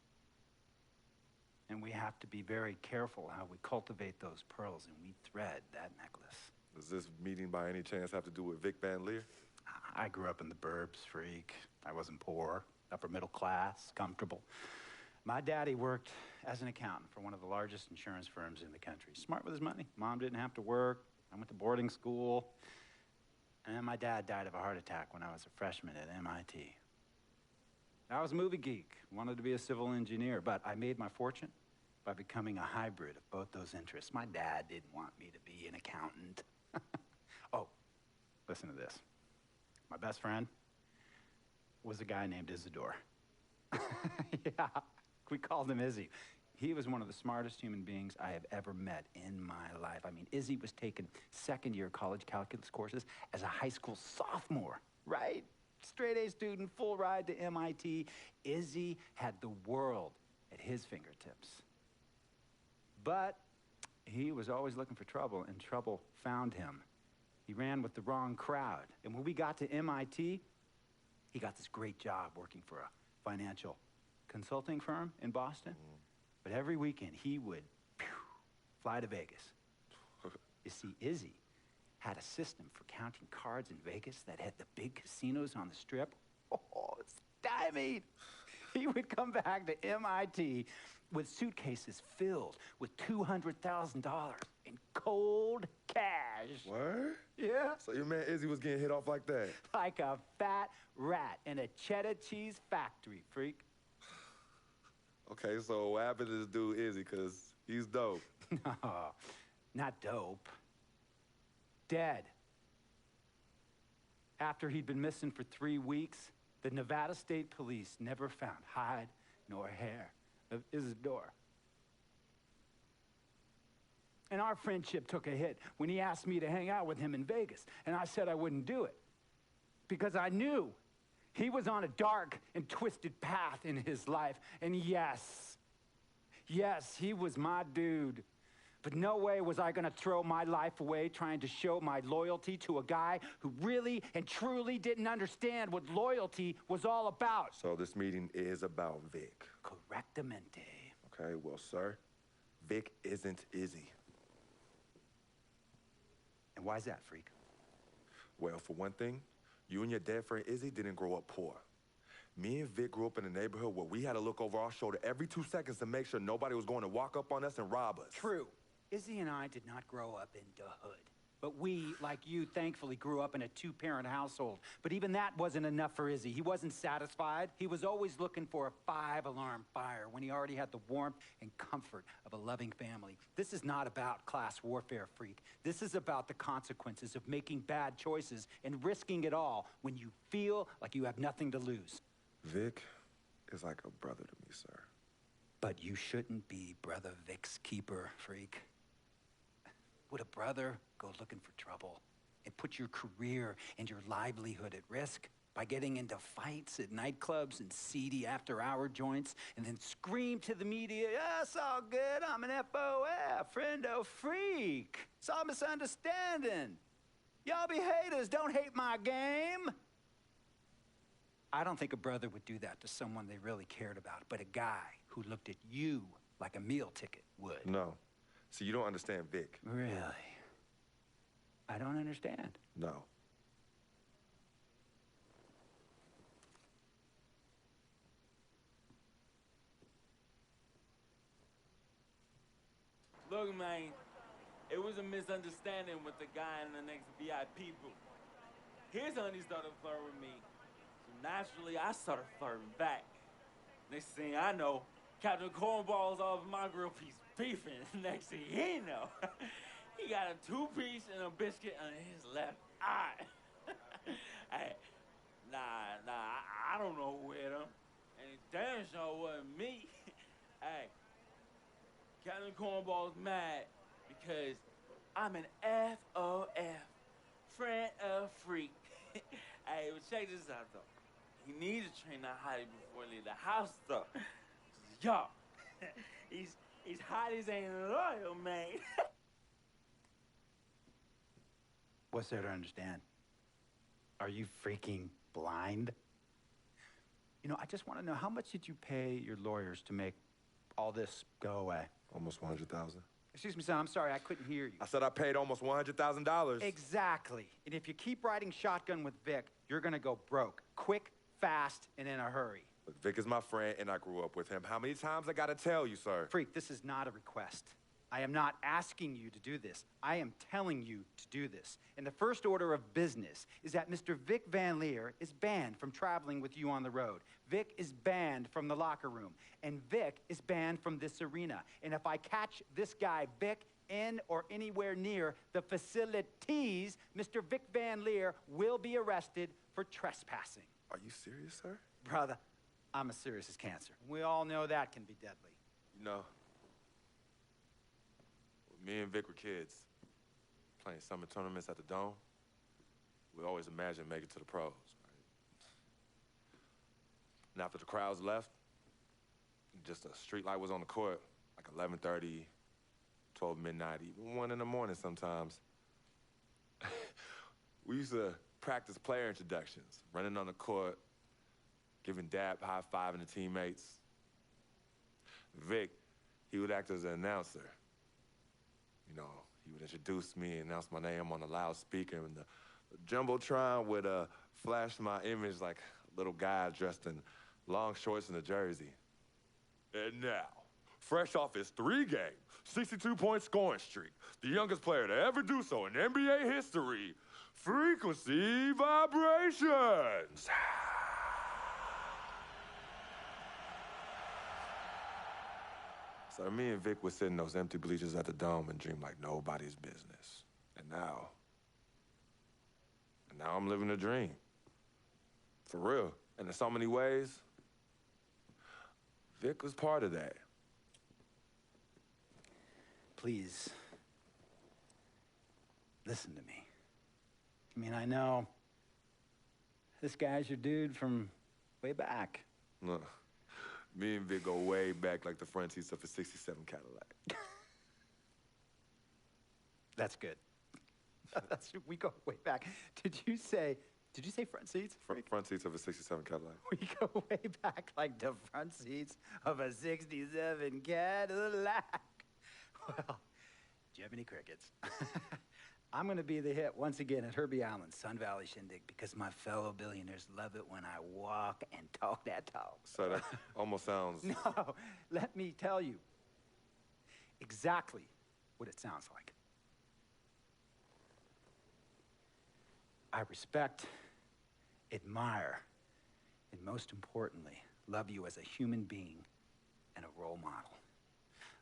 And we have to be very careful how we cultivate those pearls and we thread that necklace. Does this meeting by any chance have to do with Vic Van Leer? I grew up in the burbs, freak. I wasn't poor, upper middle class, comfortable. My daddy worked as an accountant for one of the largest insurance firms in the country. Smart with his money. Mom didn't have to work. I went to boarding school. And my dad died of a heart attack when I was a freshman at MIT. I was a movie geek, wanted to be a civil engineer, but I made my fortune by becoming a hybrid of both those interests. My dad didn't want me to be an accountant. Oh, listen to this. My best friend was a guy named Isidore. Yeah, we called him Izzy. He was one of the smartest human beings I have ever met in my life. I mean, Izzy was taking second-year college calculus courses as a high school sophomore, right? Straight-A student, full ride to MIT. Izzy had the world at his fingertips. But he was always looking for trouble, and trouble found him. He ran with the wrong crowd. And when we got to MIT, he got this great job working for a financial consulting firm in Boston. But every weekend, he would fly to Vegas. You see, Izzy had a system for counting cards in Vegas that had the big casinos on the Strip. Oh, stymied. He would come back to MIT with suitcases filled with $200,000 in cold cash. What? Yeah. So your man Izzy was getting hit off like that? Like a fat rat in a cheddar cheese factory, freak. Okay, so what happened to this dude Izzy? Because he's dope. No, not dope. Dead. After he'd been missing for 3 weeks, the Nevada State Police never found hide nor hair of Isidore. And our friendship took a hit when he asked me to hang out with him in Vegas, and I said I wouldn't do it because I knew he was on a dark and twisted path in his life. And yes, he was my dude. But no way was I gonna throw my life away trying to show my loyalty to a guy who really and truly didn't understand what loyalty was all about. So this meeting is about Vic. Correctamente. Okay, well, sir, Vic isn't Izzy. And why's that, freak? Well, for one thing, you and your dead friend Izzy didn't grow up poor. Me and Vic grew up in a neighborhood where we had to look over our shoulder every 2 seconds to make sure nobody was going to walk up on us and rob us. True. Izzy and I did not grow up in the hood. But we, like you, thankfully grew up in a two-parent household. But even that wasn't enough for Izzy. He wasn't satisfied. He was always looking for a 5-alarm fire when he already had the warmth and comfort of a loving family. This is not about class warfare, freak. This is about the consequences of making bad choices and risking it all when you feel like you have nothing to lose. Vic is like a brother to me, sir. But you shouldn't be Brother Vic's keeper, freak. Would a brother go looking for trouble and put your career and your livelihood at risk by getting into fights at nightclubs and seedy after-hour joints and then scream to the media, yeah, it's all good, I'm an FOF, friendo freak. It's all misunderstanding. Y'all be haters, don't hate my game. I don't think a brother would do that to someone they really cared about, but a guy who looked at you like a meal ticket would. No. See, you don't understand Vic. Really? I don't understand. No. Look, man, it was a misunderstanding with the guy in the next VIP booth. His honey started flirting with me, so naturally I started flirting back. Next thing I know, Captain Cornball's off my grill piece beefing. Next thing he know, he got a 2-piece and a biscuit on his left eye. Hey, I don't know who hit him, and it damn sure wasn't me. Hey, Captain Cornball's mad because I'm an FOF, friend of freak. Hey, but check this out, though. He needs to train that hottie before he leave the house, though. Yo, he's hot as ain't loyal, man. What's there to understand? Are you freaking blind? You know, I just want to know, how much did you pay your lawyers to make all this go away? Almost $100,000. Excuse me, son, I'm sorry, I couldn't hear you. I said I paid almost $100,000. Exactly. And if you keep riding shotgun with Vic, you're gonna go broke. Quick, fast, and in a hurry. Look, Vic is my friend, and I grew up with him. How many times I gotta tell you, sir? Freak, this is not a request. I am not asking you to do this. I am telling you to do this. And the first order of business is that Mr. Vic Van Leer is banned from traveling with you on the road. Vic is banned from the locker room. And Vic is banned from this arena. And if I catch this guy, Vic, in or anywhere near the facilities, Mr. Vic Van Leer will be arrested for trespassing. Are you serious, sir? Brother, I'm as serious as cancer. We all know that can be deadly. You know, when me and Vic were kids, playing summer tournaments at the Dome, we always imagined making it to the pros, right? And after the crowds left, just a street light was on the court, like 11:30, 12 midnight, even 1 in the morning sometimes. We used to practice player introductions, running on the court, giving dap, high-fiving the teammates. Vic, he would act as an announcer. You know, he would introduce me and announce my name on the loudspeaker, and the Jumbotron would flash my image like a little guy dressed in long shorts and a jersey. And now, fresh off his 3-game, 62-point scoring streak, the youngest player to ever do so in NBA history, Frequency Vibrations. So me and Vic would sit in those empty bleachers at the Dome and dream like nobody's business. And now I'm living a dream. For real. And in so many ways, Vic was part of that. Please, listen to me. I mean, I know this guy's your dude from way back. Look, me and Vic go way back like the front seats of a 67 Cadillac. That's good. We go way back. Did you say front seats? Front seats of a 67 Cadillac. We go way back like the front seats of a 67 Cadillac. Well, do you have any crickets? I'm going to be the hit once again at Herbie Allen's Sun Valley Shindig because my fellow billionaires love it when I walk and talk that talk. So that almost sounds... No, let me tell you exactly what it sounds like. I respect, admire, and most importantly, love you as a human being and a role model.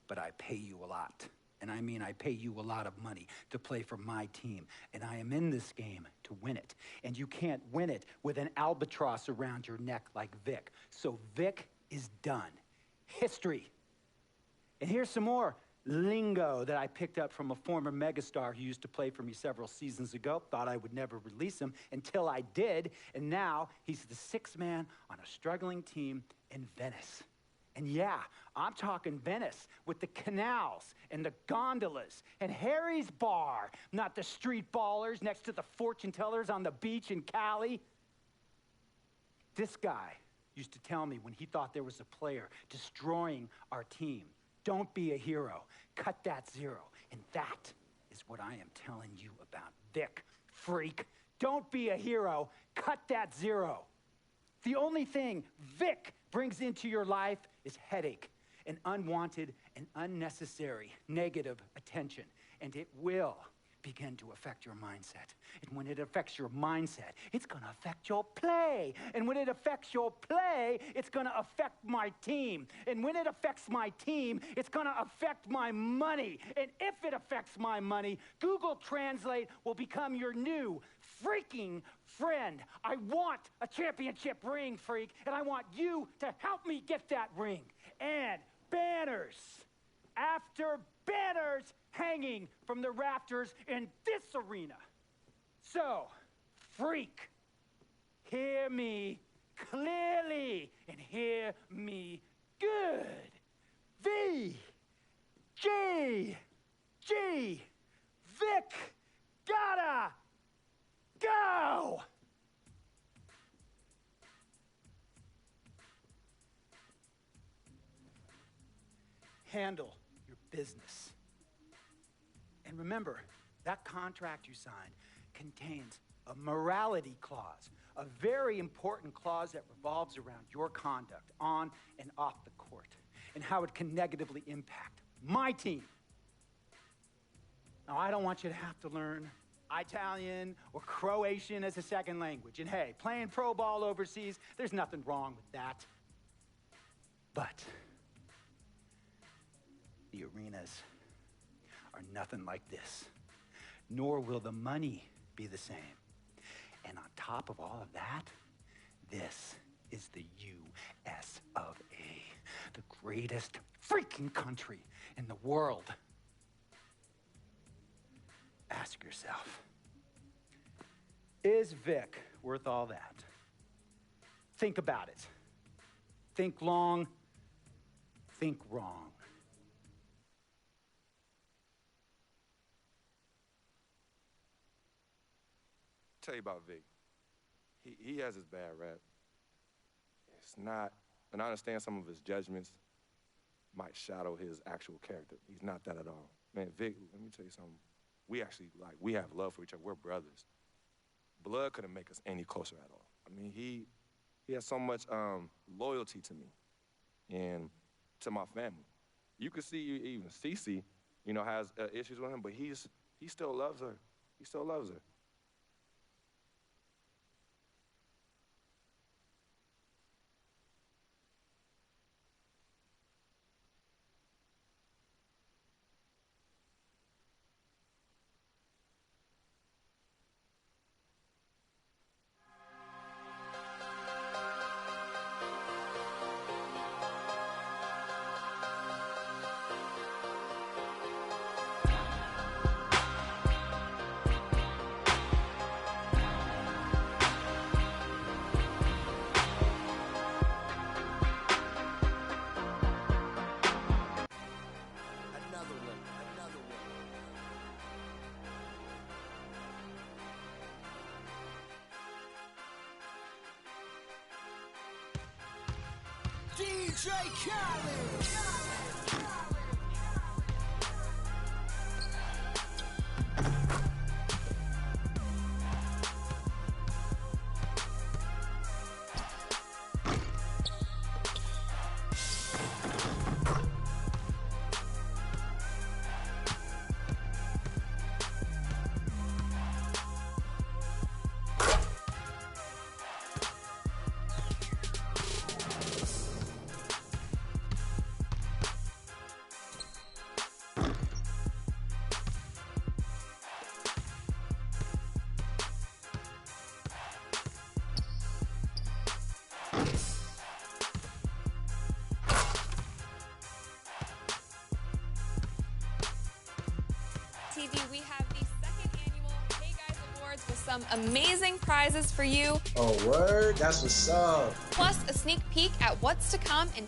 But I pay you a lot. And I mean, I pay you a lot of money to play for my team. And I am in this game to win it. And you can't win it with an albatross around your neck like Vic. So Vic is done. History. And here's some more lingo that I picked up from a former megastar who used to play for me several seasons ago. Thought I would never release him until I did, and now he's the sixth man on a struggling team in Venice. And yeah, I'm talking Venice with the canals and the gondolas and Harry's Bar, not the street ballers next to the fortune tellers on the beach in Cali. This guy used to tell me when he thought there was a player destroying our team, don't be a hero, cut that zero. And that is what I am telling you about Vic, freak. Don't be a hero, cut that zero. The only thing Vic brings into your life is headache and unwanted and unnecessary negative attention. And it will begin to affect your mindset. And when it affects your mindset, it's gonna affect your play. And when it affects your play, it's gonna affect my team. And when it affects my team, it's gonna affect my money. And if it affects my money, Google Translate will become your new freaking friend. I want a championship ring, freak, and I want you to help me get that ring. And banners after banners hanging from the rafters in this arena. So, freak, hear me clearly and hear me good. V-G-G, Vic, gotta go! Handle your business. And remember, that contract you signed contains a morality clause, a very important clause that revolves around your conduct on and off the court, and how it can negatively impact my team. Now, I don't want you to have to learn Italian or Croatian as a second language. And hey, playing pro ball overseas, there's nothing wrong with that. But the arenas are nothing like this, nor will the money be the same. And on top of all of that, this is the U.S. of A., the greatest freaking country in the world. Ask yourself, is Vic worth all that? Think about it. Think long, think wrong. Tell you about Vic. He has his bad rap. It's not, and I understand some of his judgments might shadow his actual character. He's not that at all. Man, Vic, let me tell you something. We actually, we have love for each other. We're brothers. Blood couldn't make us any closer at all. I mean, he has so much loyalty to me and to my family. You can see even Cece, has issues with him, but he still loves her. He still loves her. DJ Khaled. TV, we have the second annual Hey Guys Awards with some amazing prizes for you. Oh, word? That's what's up. Plus, a sneak peek at what's to come in